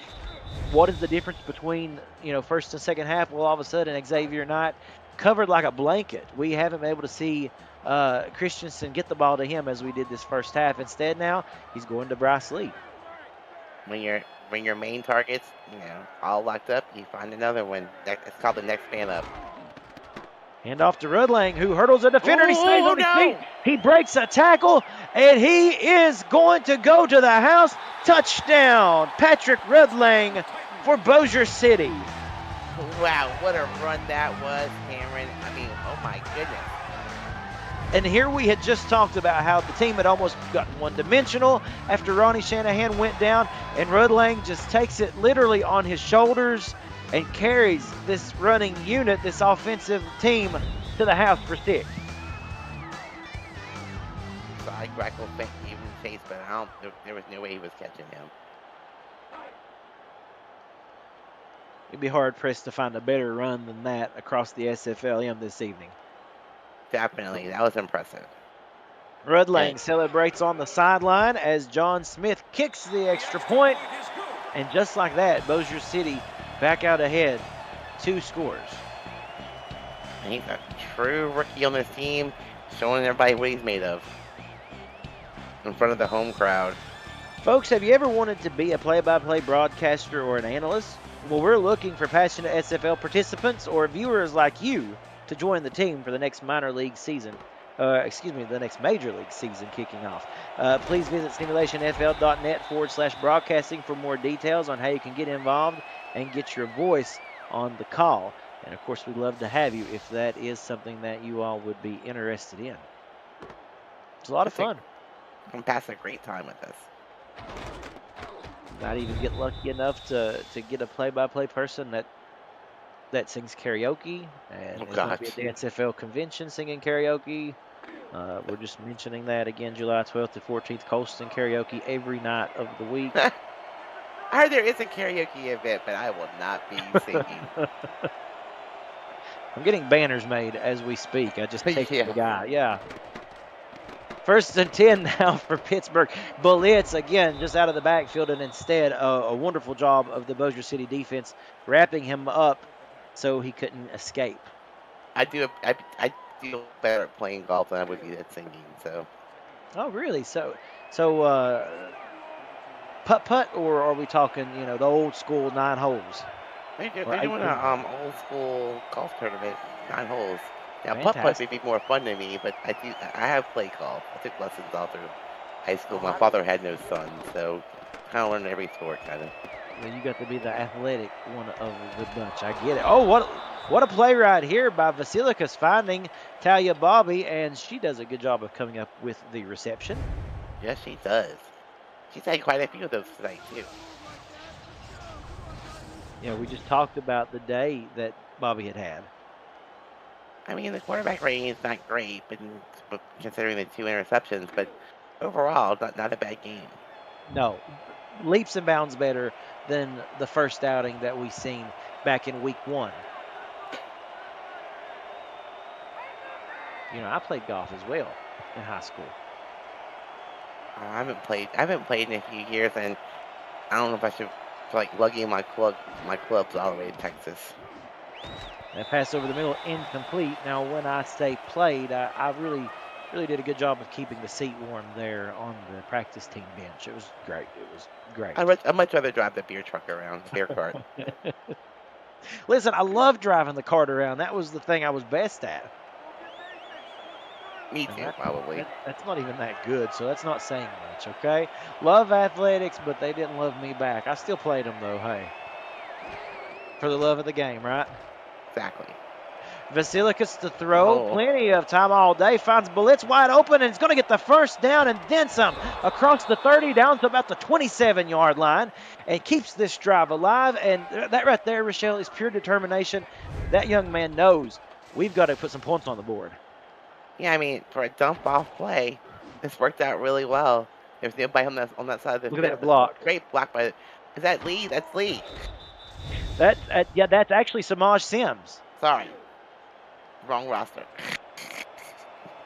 [SPEAKER 1] What is the difference between first and second half? Well, all of a sudden Xavier Knight covered like a blanket. We haven't been able to see Christensen get the ball to him as we did this first half. Instead, now he's going to Bryce Lee.
[SPEAKER 2] When your main targets, all locked up, you find another one. It's called the next man up.
[SPEAKER 1] Hand off to Rudlang, who hurdles a defender. He stays on his feet. He breaks a tackle, and he is going to go to the house. Touchdown, Patrick Rudlang for Bossier City.
[SPEAKER 2] Wow, what a run that was, Cameron. I mean, oh my goodness.
[SPEAKER 1] And here we had just talked about how the team had almost gotten one-dimensional after Ronnie Shanahan went down, and Rudlang just takes it literally on his shoulders and carries this running unit, this offensive team, to the house for 6.
[SPEAKER 2] Side crackle fake even chase, but there was no way he was catching him.
[SPEAKER 1] You'd be hard-pressed to find a better run than that across the SFLM this evening.
[SPEAKER 2] Definitely, that was impressive.
[SPEAKER 1] Rudlang celebrates on the sideline as John Smith kicks the extra point, and just like that, Bossier City back out ahead, 2 scores.
[SPEAKER 2] And he's a true rookie on this team, showing everybody what he's made of in front of the home crowd.
[SPEAKER 1] Folks, have you ever wanted to be a play-by-play broadcaster or an analyst? Well, we're looking for passionate SFL participants or viewers like you to join the team for the next minor league season. The next major league season kicking off. Please visit simulationfl.net/broadcasting for more details on how you can get involved and get your voice on the call. And, of course, we'd love to have you if that is something that you all would be interested in. It's a lot of fun.
[SPEAKER 2] Come pass a great time with us.
[SPEAKER 1] Not even get lucky enough to get a play-by-play person that sings karaoke, and it's going to be at the SFL convention singing karaoke. We're just mentioning that again, July 12th to 14th, Colston karaoke every night of the week.
[SPEAKER 2] I heard there is a karaoke event, but I will not be singing.
[SPEAKER 1] I'm getting banners made as we speak. I just take the guy. Yeah. 1st and 10 now for Pittsburgh. Blitz again just out of the backfield, and instead a wonderful job of the Bossier City defense wrapping him up so he couldn't escape.
[SPEAKER 2] I do better at playing golf than I would be at singing. So.
[SPEAKER 1] Oh, really? So putt, or are we talking the old school 9 holes?
[SPEAKER 2] They're doing an old school golf tournament, 9 holes. Now, putt would be more fun to me, but I have played golf. I took lessons all through high school. My father had no sons, so kind of learned every sport, kind of.
[SPEAKER 1] Well, you got to be the athletic one of the bunch. I get it. Oh, what a play right here by Vasilicus finding Talia Bobby, and she does a good job of coming up with the reception.
[SPEAKER 2] Yes, she does. She's had quite a few of those tonight, too.
[SPEAKER 1] Yeah, we just talked about the day that Bobby had.
[SPEAKER 2] I mean, the quarterback rating is not great, but considering the 2 interceptions, but overall, not a bad game.
[SPEAKER 1] No, leaps and bounds better than the first outing that we seen back in week 1. I played golf as well in high school.
[SPEAKER 2] I haven't played in a few years, and I don't know if I should lugging my clubs all the way to Texas.
[SPEAKER 1] That pass over the middle, incomplete. Now, when I say played, I really did a good job of keeping the seat warm there on the practice team bench. It was great.
[SPEAKER 2] I'd much rather drive the beer truck around, beer cart.
[SPEAKER 1] Listen, I love driving the cart around. That was the thing I was best at.
[SPEAKER 2] Me too, probably.
[SPEAKER 1] That's not even that good, so that's not saying much, okay? Love athletics, but they didn't love me back. I still played them, though, hey. For the love of the game, right?
[SPEAKER 2] Exactly.
[SPEAKER 1] Vasilikis to throw.
[SPEAKER 2] Oh.
[SPEAKER 1] Plenty of time all day. Finds Blitz wide open, and it's going to get the first down and then some. Across the 30, down to about the 27-yard line, and keeps this drive alive. And that right there, Rochelle, is pure determination. That young man knows we've got to put some points on the board.
[SPEAKER 2] Yeah, I mean, for a dump-off play, this worked out really well. There's nobody on that side of the
[SPEAKER 1] Look
[SPEAKER 2] field.
[SPEAKER 1] at that block.
[SPEAKER 2] Great block by... Is that Lee? That's Lee.
[SPEAKER 1] Yeah, that's actually Samaj Sims.
[SPEAKER 2] Sorry. Wrong roster.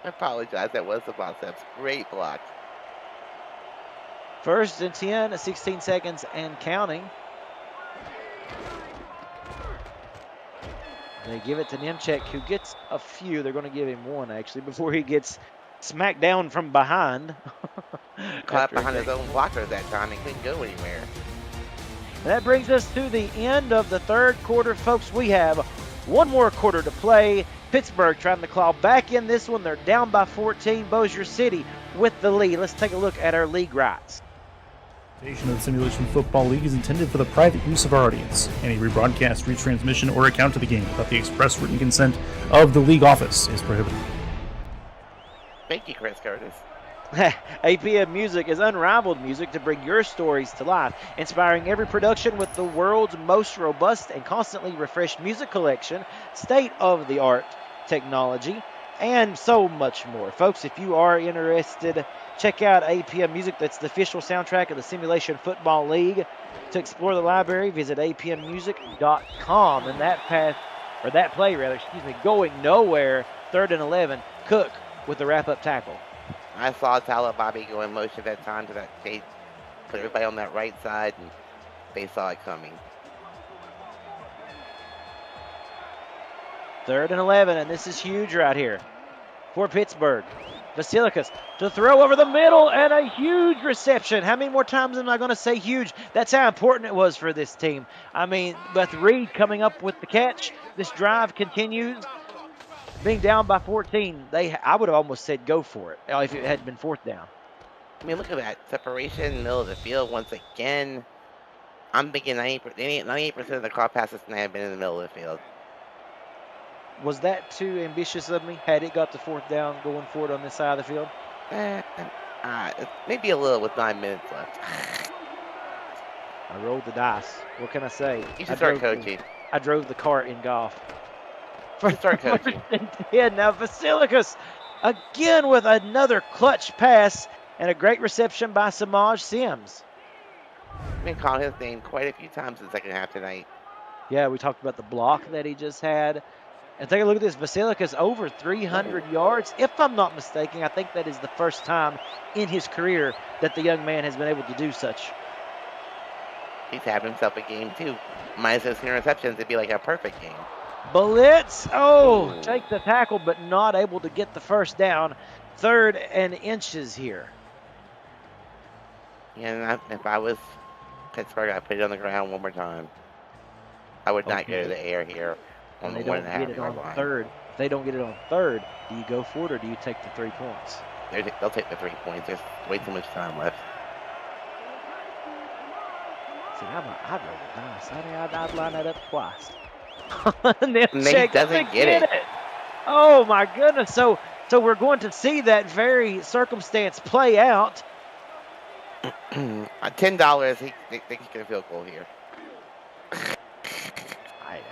[SPEAKER 2] I apologize. That was the Bossier. Great block.
[SPEAKER 1] First and 10, 16 seconds and counting. They give it to Nemchek, who gets a few. They're going to give him one, actually, before he gets smacked down from behind.
[SPEAKER 2] Caught up behind his own blocker that time and couldn't go anywhere.
[SPEAKER 1] That brings us to the end of the third quarter, folks. We have one more quarter to play. Pittsburgh trying to claw back in this one. They're down by 14. Bossier City with the lead. Let's take a look at our league rights.
[SPEAKER 3] The of the Simulation Football League is intended for the private use of our audience. Any rebroadcast, retransmission, or account of the game without the express written consent of the league office is prohibited.
[SPEAKER 2] Thank you, Chris Curtis.
[SPEAKER 1] APM Music is unrivaled music to bring your stories to life, inspiring every production with the world's most robust and constantly refreshed music collection, state-of-the-art technology, and so much more. Folks, if you are interested, check out APM Music. That's the official soundtrack of the Simulation Football League. To explore the library, visit apmmusic.com. And that play, going nowhere, 3rd and 11, Cook with the wrap-up tackle.
[SPEAKER 2] I saw Tyler Bobby go in motion that time to that gate, put everybody on that right side, and they saw it coming.
[SPEAKER 1] 3rd and 11, and this is huge right here for Pittsburgh. Vasilikis to throw over the middle, and a huge reception. How many more times am I going to say huge? That's how important it was for this team. I mean, with Reed coming up with the catch, this drive continues. Being down by 14, I would have almost said go for it if it had been 4th down.
[SPEAKER 2] I mean, look at that separation in the middle of the field once again. I'm thinking 98% of the car passes tonight have been in the middle of the field.
[SPEAKER 1] Was that too ambitious of me? Had it got to 4th down going forward on this side of the field?
[SPEAKER 2] Maybe a little with 9 minutes left.
[SPEAKER 1] I rolled the dice. What can I say?
[SPEAKER 2] You should start coaching.
[SPEAKER 1] I drove the cart in golf.
[SPEAKER 2] You should start coaching.
[SPEAKER 1] Now Vasilikis again with another clutch pass and a great reception by Samaj Sims.
[SPEAKER 2] I've been calling his name quite a few times in the second half tonight.
[SPEAKER 1] Yeah, we talked about the block that he just had. And take a look at this. Vasilikis over 300 yards. If I'm not mistaken, I think that is the first time in his career that the young man has been able to do such.
[SPEAKER 2] He's having himself a game, too. Minus those interceptions, it'd be like a perfect game.
[SPEAKER 1] Blitz. Take the tackle, but not able to get the first down. 3rd and inches here.
[SPEAKER 2] Yeah, if I was Pittsburgh, I'd put it on the ground one more time. I would not go to the air here. On the 1.5 yard line.
[SPEAKER 1] 3rd. If they don't get it on 3rd, do you go for it or do you take the 3 points?
[SPEAKER 2] They'll take the 3 points. There's way too much time left.
[SPEAKER 1] See, I'd roll the dice. I'd line that up twice.
[SPEAKER 2] Nate doesn't get it.
[SPEAKER 1] Oh my goodness! So we're going to see that very circumstance play out.
[SPEAKER 2] $10. They can get a field goal here.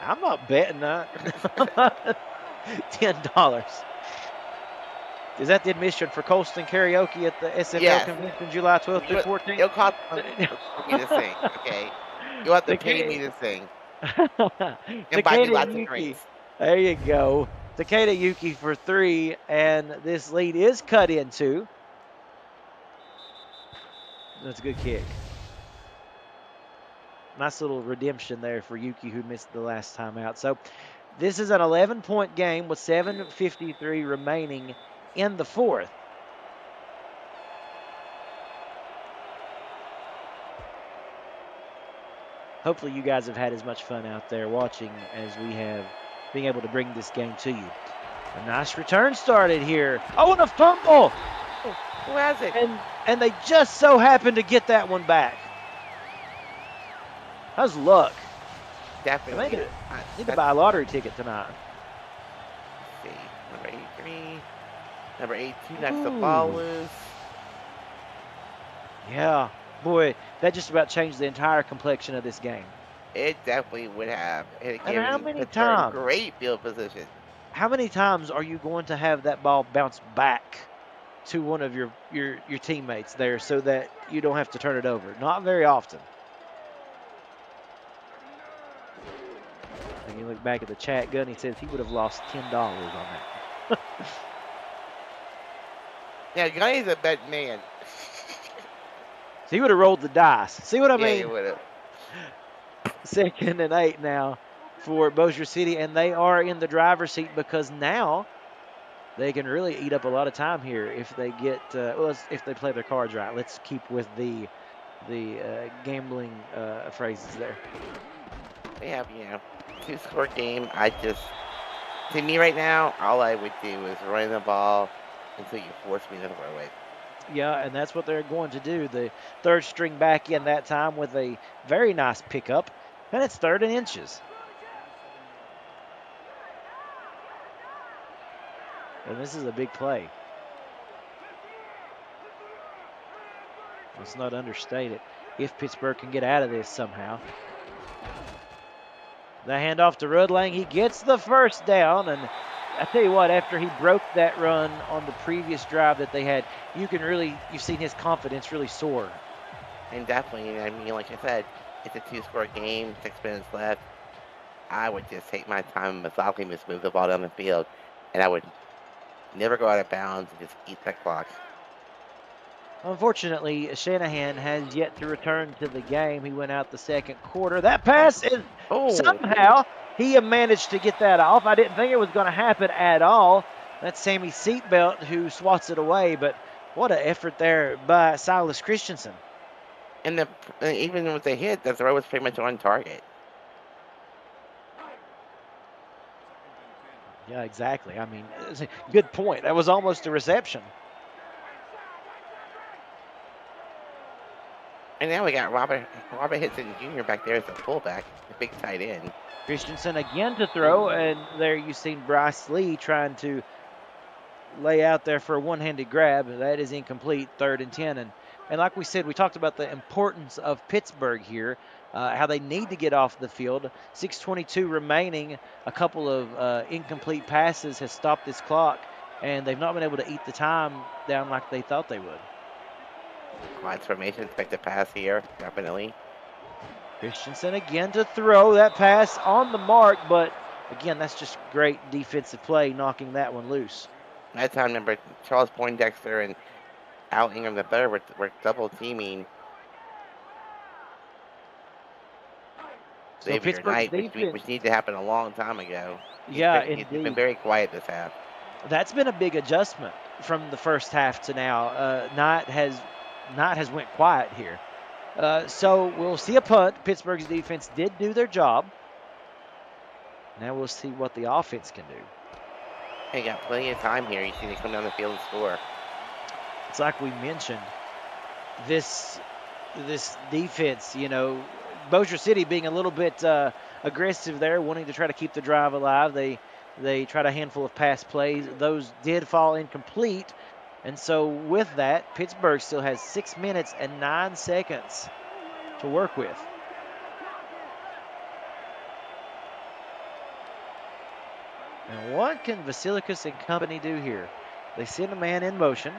[SPEAKER 1] I'm not betting that. $10. Is that the admission for Colston Karaoke at the SFL Convention July 12th through 14th?
[SPEAKER 2] You'll cost me to sing, okay? You'll have to pay me to sing. And buy me lots of drinks.
[SPEAKER 1] There you go. Takeda Yuki for 3, and this lead is cut in 2. That's a good kick. Nice little redemption there for Yuki, who missed the last time out. So this is an 11-point game with 7:53 remaining in the 4th. Hopefully you guys have had as much fun out there watching as we have being able to bring this game to you. A nice return started here. Oh, and a fumble!
[SPEAKER 2] Oh, who has it?
[SPEAKER 1] And they just so happened to get that one back. How's luck?
[SPEAKER 2] Definitely.
[SPEAKER 1] I need to buy a lottery ticket tonight.
[SPEAKER 2] Let's see. Number 83. Number 82 knocks the ball loose.
[SPEAKER 1] Yeah. Boy, that just about changed the entire complexion of this game.
[SPEAKER 2] It definitely would have.
[SPEAKER 1] And how many
[SPEAKER 2] Pittsburgh
[SPEAKER 1] times?
[SPEAKER 2] great field position.
[SPEAKER 1] How many times are you going to have that ball bounce back to one of your teammates there so that you don't have to turn it over? Not very often. And you look back at the chat, Gunny says he would have lost $10 on that.
[SPEAKER 2] Yeah, Gunny's a bad man.
[SPEAKER 1] So he would have rolled the dice. See what I mean?
[SPEAKER 2] Yeah, he would have.
[SPEAKER 1] 2nd and 8 now for Bossier City, and they are in the driver's seat because now they can really eat up a lot of time here if they get if they play their cards right. Let's keep with the gambling phrases there.
[SPEAKER 2] They have, 2-score game. To me right now, all I would do is run the ball until you force me to throw it.
[SPEAKER 1] Yeah, and that's what they're going to do. The third string back in that time with a very nice pickup, and it's 3rd and inches. And this is a big play. Let's not understate it. If Pittsburgh can get out of this somehow. The handoff to Rudlang. He gets the first down, and I tell you what, after he broke that run on the previous drive that they had, you've seen his confidence really soar.
[SPEAKER 2] And definitely, I mean, like I said, it's a 2-score game, 6 minutes left. I would just take my time and methodically just move the ball down the field, and I would never go out of bounds and just eat that clock.
[SPEAKER 1] Unfortunately, Shanahan has yet to return to the game. He went out the 2nd quarter. That pass is somehow he managed to get that off. I didn't think it was going to happen at all. That's Sammy Seatbelt who swats it away, but what an effort there by Silas Christensen.
[SPEAKER 2] And even with the hit, the throw was pretty much on target.
[SPEAKER 1] Yeah, exactly. I mean, good point. That was almost a reception.
[SPEAKER 2] And now we got Robert Hitson Jr. back there as a fullback, the big tight end.
[SPEAKER 1] Christensen again to throw, and there you've seen Bryce Lee trying to lay out there for a one-handed grab. That is incomplete, 3rd and 10. And like we said, we talked about the importance of Pittsburgh here, how they need to get off the field. 6:22 remaining. A couple of incomplete passes has stopped this clock, and they've not been able to eat the time down like they thought they would.
[SPEAKER 2] Quad formation, expect to pass here, definitely.
[SPEAKER 1] Christensen again to throw. That pass on the mark, but again, that's just great defensive play, knocking that one loose.
[SPEAKER 2] That time, remember, Charles Poindexter and Al Ingram III were double teaming
[SPEAKER 1] So
[SPEAKER 2] Xavier Knight, which needed to happen a long time ago. He's been very quiet this half.
[SPEAKER 1] That's been a big adjustment from the first half to now. Knight has went quiet here. So we'll see a punt. Pittsburgh's defense did do their job. Now we'll see what the offense can do.
[SPEAKER 2] They got plenty of time here. You see they come down the field and score.
[SPEAKER 1] It's like we mentioned, this defense, Bossier City being a little bit aggressive there, wanting to try to keep the drive alive. They tried a handful of pass plays. Those did fall incomplete. And so with that, Pittsburgh still has 6 minutes and 9 seconds to work with. And what can Vasilikis and company do here? They send a man in motion.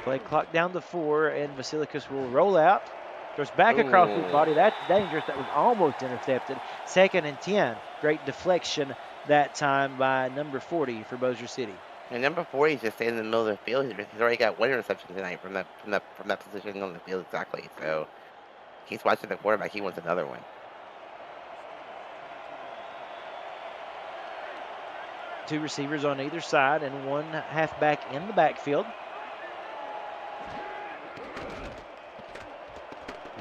[SPEAKER 1] Play clock down to 4, and Vasilikis will roll out. Goes back across his body. That's dangerous. That was almost intercepted. 2nd and 10. Great deflection that time by number 40 for Bossier City.
[SPEAKER 2] And number 40 is just staying in the middle of the field. He's already got 1 interception tonight from that position on the field exactly. So he's watching the quarterback. He wants another one.
[SPEAKER 1] 2 receivers on either side and 1 halfback in the backfield.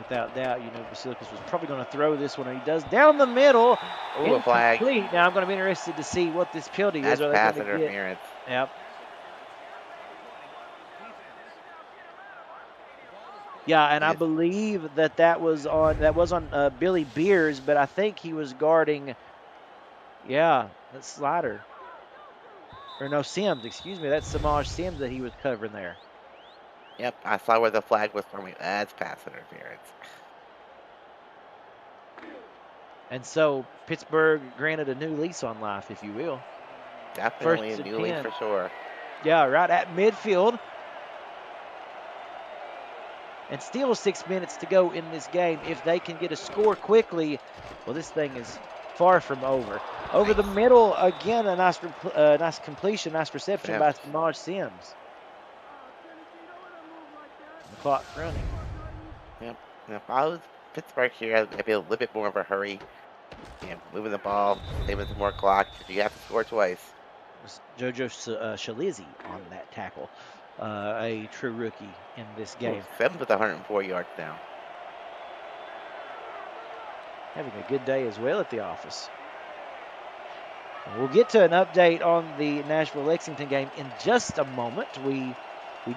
[SPEAKER 1] without doubt. You know, Basilicus was probably going to throw this one, and he does down the middle.
[SPEAKER 2] Ooh, a flag.
[SPEAKER 1] Incomplete. Now I'm going to be interested to see what this penalty
[SPEAKER 2] That's
[SPEAKER 1] is. Are they
[SPEAKER 2] pass
[SPEAKER 1] going to get?
[SPEAKER 2] interference.
[SPEAKER 1] Yep. Yeah, and I believe that was on Billy Beers, but I think he was guarding. Yeah, that's Slider. Or no, Sims. Excuse me. That's Samaj Sims that he was covering there.
[SPEAKER 2] Yep, I saw where the flag was for me. That's pass interference.
[SPEAKER 1] And so Pittsburgh granted a new lease on life, if you will.
[SPEAKER 2] Definitely
[SPEAKER 1] First
[SPEAKER 2] a
[SPEAKER 1] and
[SPEAKER 2] new lead
[SPEAKER 1] 10.
[SPEAKER 2] for sure.
[SPEAKER 1] Yeah, right at midfield. And still 6 minutes to go in this game. If they can get a score quickly, well, this thing is far from over. Over the middle, again, a nice completion, nice reception by Samaj Sims. The clock's running.
[SPEAKER 2] Yep. If I was Pittsburgh here, I'd be a little bit more of a hurry. Moving the ball, saving some more clock. You have to score twice.
[SPEAKER 1] It was Jojo Shalizi on that tackle. A true rookie in this game.
[SPEAKER 2] Sims with 104 yards now.
[SPEAKER 1] Having a good day as well at the office. We'll get to an update on the Nashville-Lexington game in just a moment. We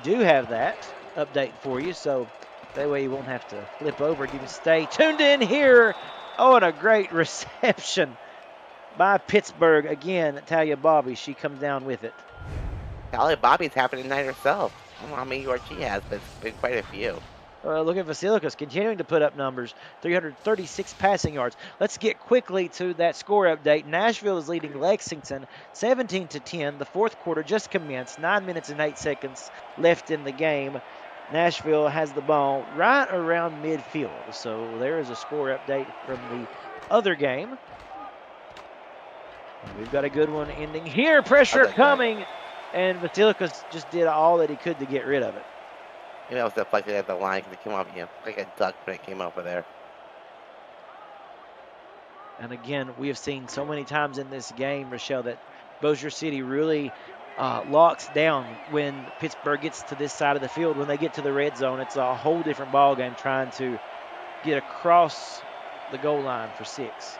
[SPEAKER 1] do have that update for you, so that way you won't have to flip over. You can stay tuned in here. Oh, and a great reception by Pittsburgh. Again, Talia Bobby, she comes down with it.
[SPEAKER 2] Talia Bobby's happening tonight herself. I don't know how many yards she has, but it's been quite a few.
[SPEAKER 1] Look at Vasilicus continuing to put up numbers, 336 passing yards. Let's get quickly to that score update. Nashville is leading Lexington 17-10. The fourth quarter just commenced. 9 minutes and 8 seconds left in the game. Nashville has the ball right around midfield. So there is a score update from the other game. And we've got a good one ending here. Pressure coming. And Vasilicus just did all that he could to get rid of it.
[SPEAKER 2] That was deflected at the line because it came off, like a duck when it came over there.
[SPEAKER 1] And again, we have seen so many times in this game, Rochelle, that Bossier City really locks down when Pittsburgh gets to this side of the field. When they get to the red zone, it's a whole different ball game trying to get across the goal line for 6.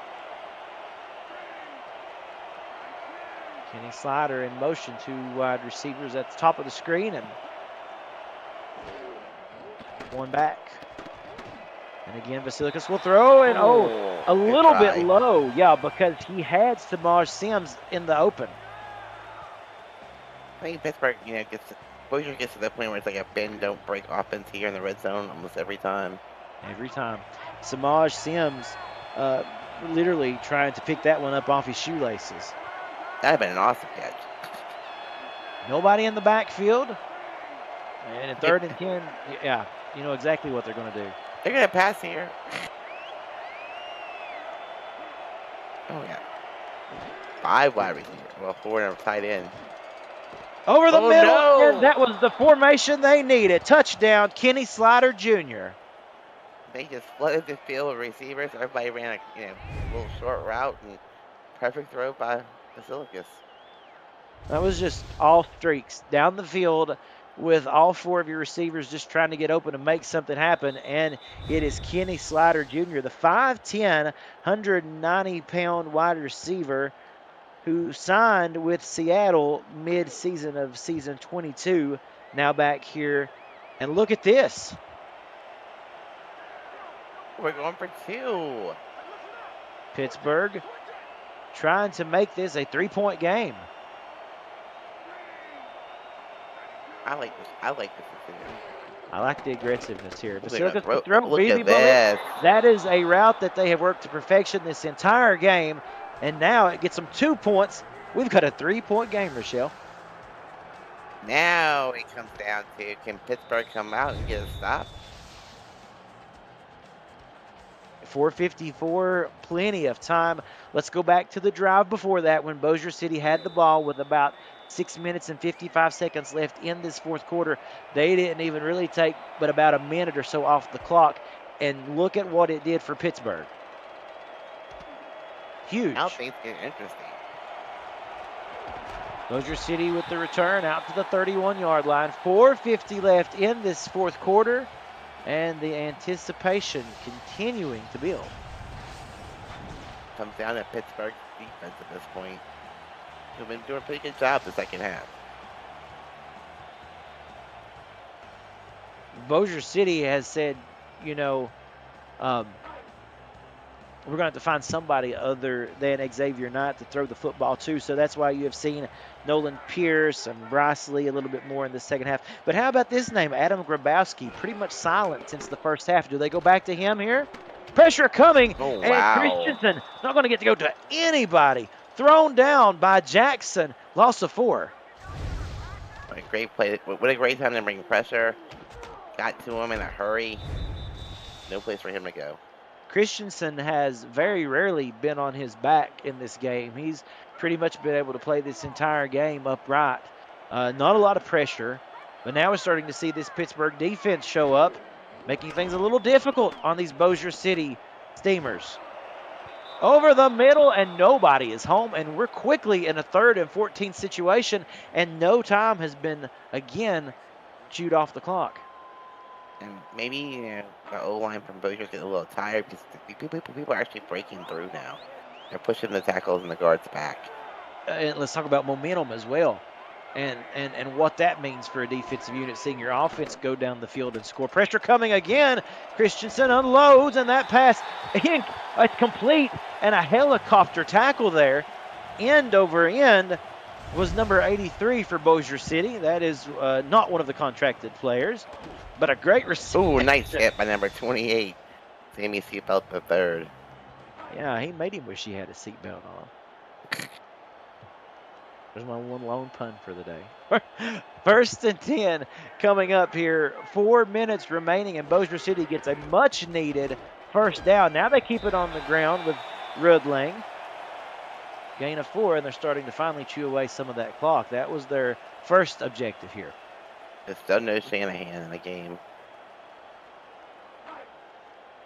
[SPEAKER 1] Kenny Slider in motion, 2 wide receivers at the top of the screen, and 1 back. And again, Vasilicus will throw, and a little bit low. Yeah, because he had Samaj Sims in the open.
[SPEAKER 2] I think Pittsburgh, Bossier gets to the point where it's like a bend, don't break offense here in the red zone almost every time.
[SPEAKER 1] Every time. Samaj Sims literally trying to pick that one up off his shoelaces.
[SPEAKER 2] That would have been an awesome catch.
[SPEAKER 1] Nobody in the backfield. And at 3rd and 10, yeah, you know exactly what they're going to do.
[SPEAKER 2] They're going to pass here. Oh, yeah. 5 wide receivers. Well, 4 and a tight end.
[SPEAKER 1] Over the middle, and that was the formation they needed. Touchdown, Kenny Slider Jr.
[SPEAKER 2] They just flooded the field with receivers. Everybody ran a little short route, and perfect throw by Vasilicus.
[SPEAKER 1] That was just all streaks down the field with all 4 of your receivers just trying to get open and make something happen, and it is Kenny Slider Jr., the 5'10", 190-pound wide receiver who signed with Seattle mid-season of season 22, now back here. And look at this.
[SPEAKER 2] We're going for 2.
[SPEAKER 1] Pittsburgh trying to make this a 3-point game.
[SPEAKER 2] I like this. I like this decision.
[SPEAKER 1] I like the aggressiveness here.
[SPEAKER 2] Look at
[SPEAKER 1] Bullet.
[SPEAKER 2] this.
[SPEAKER 1] That is a route that they have worked to perfection this entire game, and now it gets them 2 points. We've got a 3-point game, Rochelle.
[SPEAKER 2] Now it comes down to, can Pittsburgh come out and get a stop?
[SPEAKER 1] 4:54, plenty of time. Let's go back to the drive before that when Bossier City had the ball with about 6 minutes and 55 seconds left in this fourth quarter. They didn't even really take but about a minute or so off the clock. And look at what it did for Pittsburgh. Huge.
[SPEAKER 2] Now things get interesting.
[SPEAKER 1] Bossier City with the return out to the 31-yard line. 4:50 left in this fourth quarter. and the anticipation continuing to build.
[SPEAKER 2] Comes down to Pittsburgh's defense at this point. They've been doing a pretty good job the second half.
[SPEAKER 1] Bossier City has said, you know, we're going to have to find somebody other than Xavier Knight to throw the football to. So that's why you have seen Nolan Pierce and Bryce Lee a little bit more in the second half. But how about this name, Adam Grabowski? Pretty much silent since the first half. Do they go back to him here? Pressure coming.
[SPEAKER 2] Oh,
[SPEAKER 1] and
[SPEAKER 2] wow.
[SPEAKER 1] Christensen not going to get to go to anybody. Thrown down by Jackson. Loss of 4.
[SPEAKER 2] What a great play. What a great time to bring pressure. Got to him in a hurry. No place for him to go.
[SPEAKER 1] Christensen has very rarely been on his back in this game. He's pretty much been able to play this entire game upright. Not a lot of pressure, but now we're starting to see this Pittsburgh defense show up, making things a little difficult on these Bossier City Steamers. Over the middle, and nobody is home, and we're quickly in a 3rd and 14 situation, and no time has been, again, chewed off the clock.
[SPEAKER 2] And maybe the O-line from Bossier is getting a little tired because people are actually breaking through now. They're pushing the tackles and the guards back.
[SPEAKER 1] And let's talk about momentum as well, and what that means for a defensive unit, seeing your offense go down the field and score. Pressure coming again. Christensen unloads, and that pass, it's complete, and a helicopter tackle there. End over end was number 83 for Bossier City. That is not one of the contracted players, but a great receiver.
[SPEAKER 2] Ooh, nice hit by number 28. Sammy Seatbelt the 3rd.
[SPEAKER 1] Yeah, he made him wish he had a seatbelt on. There's my one lone pun for the day. 1st and 10 coming up here. 4 minutes remaining, and Bossier City gets a much-needed first down. Now they keep it on the ground with Rudlang. Gain of 4, and they're starting to finally chew away some of that clock. That was their first objective here.
[SPEAKER 2] There's still no Shanahan in the game.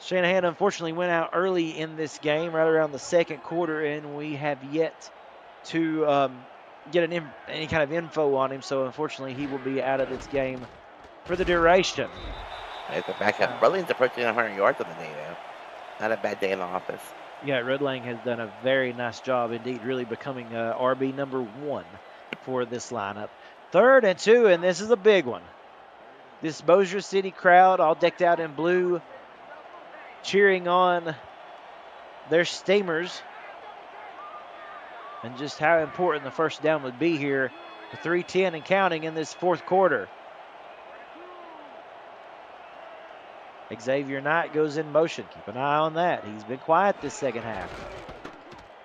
[SPEAKER 1] Shanahan unfortunately went out early in this game, right around the 2nd quarter, and we have yet to get any kind of info on him. So unfortunately, he will be out of this game for the duration.
[SPEAKER 2] It's a backup. Rudlang's approaching 100 yards on the day, though. Not a bad day in the office.
[SPEAKER 1] Yeah, Rudlang has done a very nice job indeed, really becoming RB number 1 for this lineup. 3rd and 2, and this is a big one. This Bossier City crowd, all decked out in blue, cheering on their Steamers, and just how important the first down would be here. The 3:10 and counting in this 4th quarter. Xavier Knight goes in motion. Keep an eye on that. He's been quiet this second half.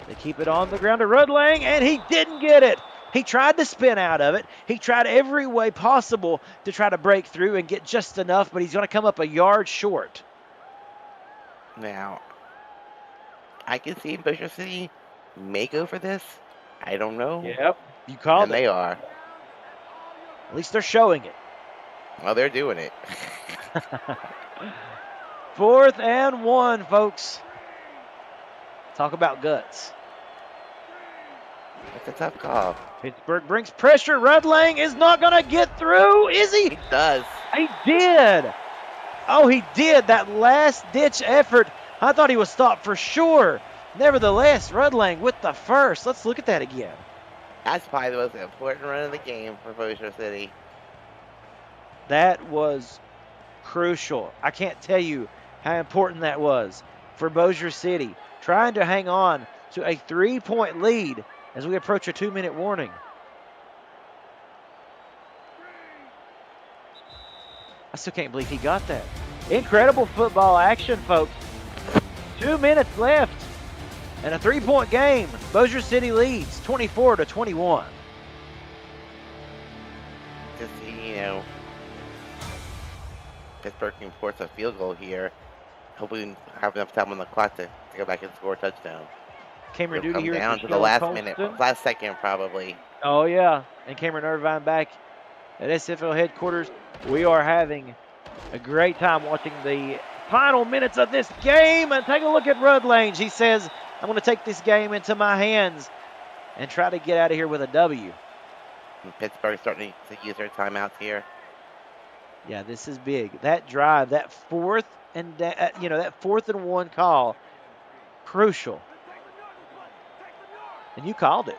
[SPEAKER 1] They keep it on the ground to Rudlang, and he didn't get it. He tried to spin out of it. He tried every way possible to try to break through and get just enough, but he's going to come up a yard short.
[SPEAKER 2] Now, I can see Bossier City may go for this. I don't know.
[SPEAKER 1] Yep, you called
[SPEAKER 2] and
[SPEAKER 1] it.
[SPEAKER 2] They are.
[SPEAKER 1] At least they're showing it.
[SPEAKER 2] Well, they're doing it.
[SPEAKER 1] 4th and 1, folks. Talk about guts.
[SPEAKER 2] It's a tough call.
[SPEAKER 1] Pittsburgh brings pressure. Rudlang is not going to get through, is he?
[SPEAKER 2] He does.
[SPEAKER 1] He did. Oh, he did. That last-ditch effort. I thought he was stopped for sure. Nevertheless, Rudlang with the first. Let's look at that again.
[SPEAKER 2] That's probably the most important run of the game for Bossier City.
[SPEAKER 1] That was crucial. I can't tell you how important that was for Bossier City, trying to hang on to a 3-point lead as we approach a 2-minute warning. I still can't believe he got that. Incredible football action, folks. 2 minutes left and a 3-point game. Bossier City leads 24-21.
[SPEAKER 2] Just, Pittsburgh can force a field goal here. Hopefully we have enough time on the clock to go back and score a touchdown.
[SPEAKER 1] Cameron
[SPEAKER 2] It'll
[SPEAKER 1] Duty
[SPEAKER 2] come
[SPEAKER 1] here
[SPEAKER 2] down to the last minute, last second probably.
[SPEAKER 1] Oh, yeah. And Cameron Irvine back at SFL headquarters. We are having a great time watching the final minutes of this game. And take a look at Rudlang. He says, I'm going to take this game into my hands and try to get out of here with a W.
[SPEAKER 2] And Pittsburgh starting to use their timeouts here.
[SPEAKER 1] Yeah, this is big. That drive, that that 4th-and-1 call, crucial. And you called it.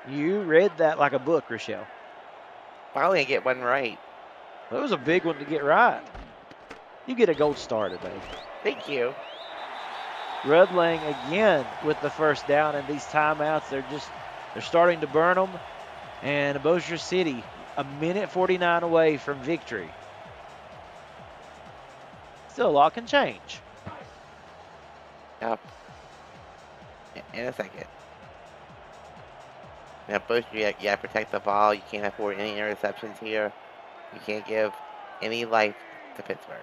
[SPEAKER 1] You read that like a book, Rochelle.
[SPEAKER 2] Finally, I get one right.
[SPEAKER 1] That was a big one to get right. You get a gold star today.
[SPEAKER 2] Thank you.
[SPEAKER 1] Rudlang again with the first down, and these timeouts, they're starting to burn them. And Bossier City, a minute 49 away from victory. Still a lot can change.
[SPEAKER 2] Yep. In a second. Now, Bossier, you gotta protect the ball. You can't afford any interceptions here. You can't give any life to Pittsburgh.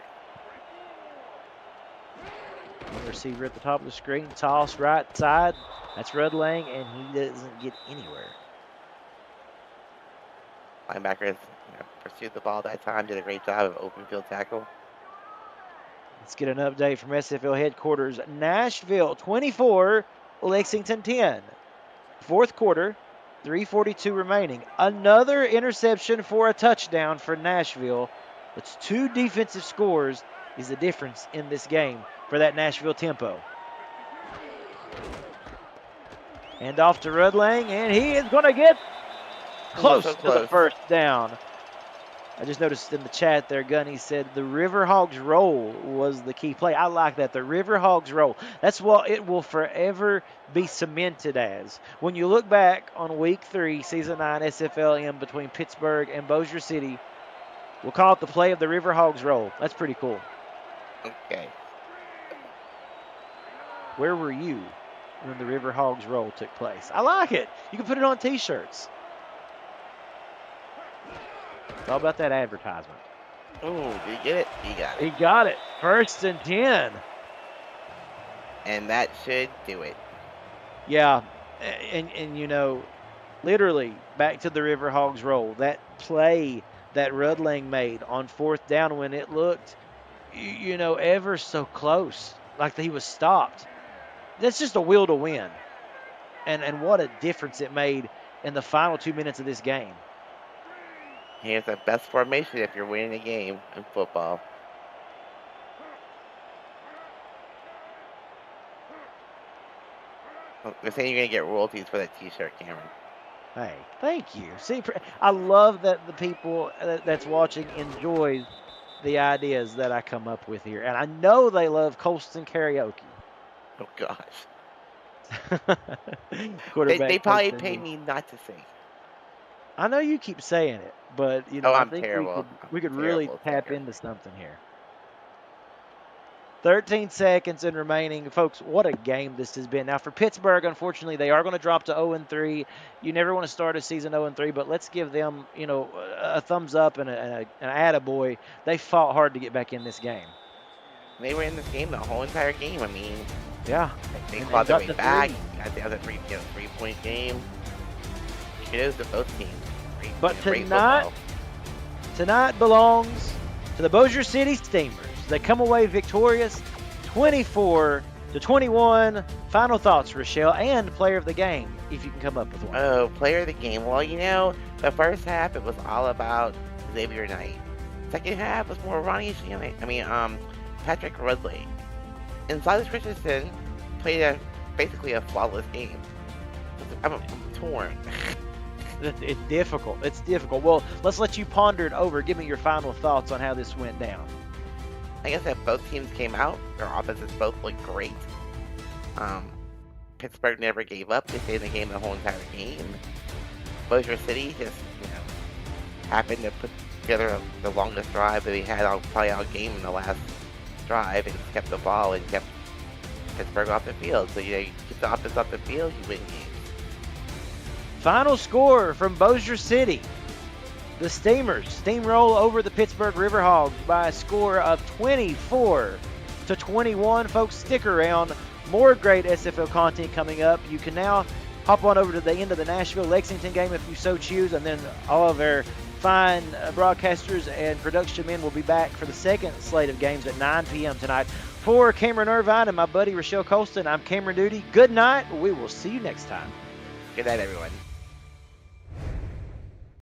[SPEAKER 1] One receiver at the top of the screen, toss right side. That's Rudlang, and he doesn't get anywhere.
[SPEAKER 2] Linebackers pursued the ball that time, did a great job of open field tackle.
[SPEAKER 1] Let's get an update from SFL headquarters. Nashville 24, Lexington 10. 4th quarter, 3:42 remaining. Another interception for a touchdown for Nashville. It's 2 defensive scores is the difference in this game for that Nashville tempo. And off to Rudlang, and he is going to get close
[SPEAKER 2] So
[SPEAKER 1] to the first down. I just noticed in the chat there, Gunny said the River Hogs roll was the key play. I like that, the River Hogs roll. That's what it will forever be cemented as. When you look back on Week 3, Season 9 SFLM between Pittsburgh and Bossier City, we'll call it the play of the River Hogs roll. That's pretty cool.
[SPEAKER 2] Okay.
[SPEAKER 1] Where were you when the River Hogs roll took place? I like it. You can put it on T-shirts. It's all about that advertisement.
[SPEAKER 2] Oh, did you get it? He got it.
[SPEAKER 1] He got it. 1st and 10.
[SPEAKER 2] And that should do it.
[SPEAKER 1] Yeah, and literally back to the River Hogs roll. That play that Rudlang made on 4th down when it looked, ever so close, like he was stopped. That's just a will to win. And what a difference it made in the final 2 minutes of this game.
[SPEAKER 2] Here's the best formation if you're winning a game in football. They're saying you're going to get royalties for that T-shirt, Cameron.
[SPEAKER 1] Hey, thank you. See, I love that the people that's watching enjoy the ideas that I come up with here. And I know they love Colston karaoke.
[SPEAKER 2] Oh, gosh. They probably pay me not to sing.
[SPEAKER 1] I know you keep saying it, but I think
[SPEAKER 2] terrible.
[SPEAKER 1] we could really tap into something here. 13 seconds and remaining. Folks, what a game this has been. Now, for Pittsburgh, unfortunately, they are going to drop to 0-3. You never want to start a season 0-3, but let's give them, a thumbs up and an attaboy. They fought hard to get back in this game.
[SPEAKER 2] They were in this game the whole entire game. I mean,
[SPEAKER 1] yeah,
[SPEAKER 2] they clawed their way back. That was a three-point game. Kudos to both teams.
[SPEAKER 1] But tonight belongs to the Bossier City Steamers. They come away victorious, 24-21. Final thoughts, Rochelle, and player of the game, if you can come up with one.
[SPEAKER 2] Oh, player of the game. Well, the first half it was all about Xavier Knight. Second half was more Ronnie Shannon. Patrick Rudlang. And Silas Richardson played basically a flawless game. I'm torn.
[SPEAKER 1] It's difficult. It's difficult. Well, let's let you ponder it over. Give me your final thoughts on how this went down.
[SPEAKER 2] I guess that both teams came out. Their offenses both looked great. Pittsburgh never gave up. They stayed in the game the whole entire game. Bossier City just, happened to put together the longest drive that they had probably all game in the last drive and kept the ball and kept Pittsburgh off the field. So, you keep the offense off the field, you win games.
[SPEAKER 1] Final score from Bossier City. The Steamers steamroll over the Pittsburgh Riverhogs by a score of 24-21. Folks, stick around. More great SFL content coming up. You can now hop on over to the end of the Nashville-Lexington game if you so choose, and then all of our fine broadcasters and production men will be back for the second slate of games at 9 p.m. tonight. For Cameron Irvine and my buddy Rochelle Colston, I'm Cameron Duty. Good night. We will see you next time.
[SPEAKER 2] Good night, everyone.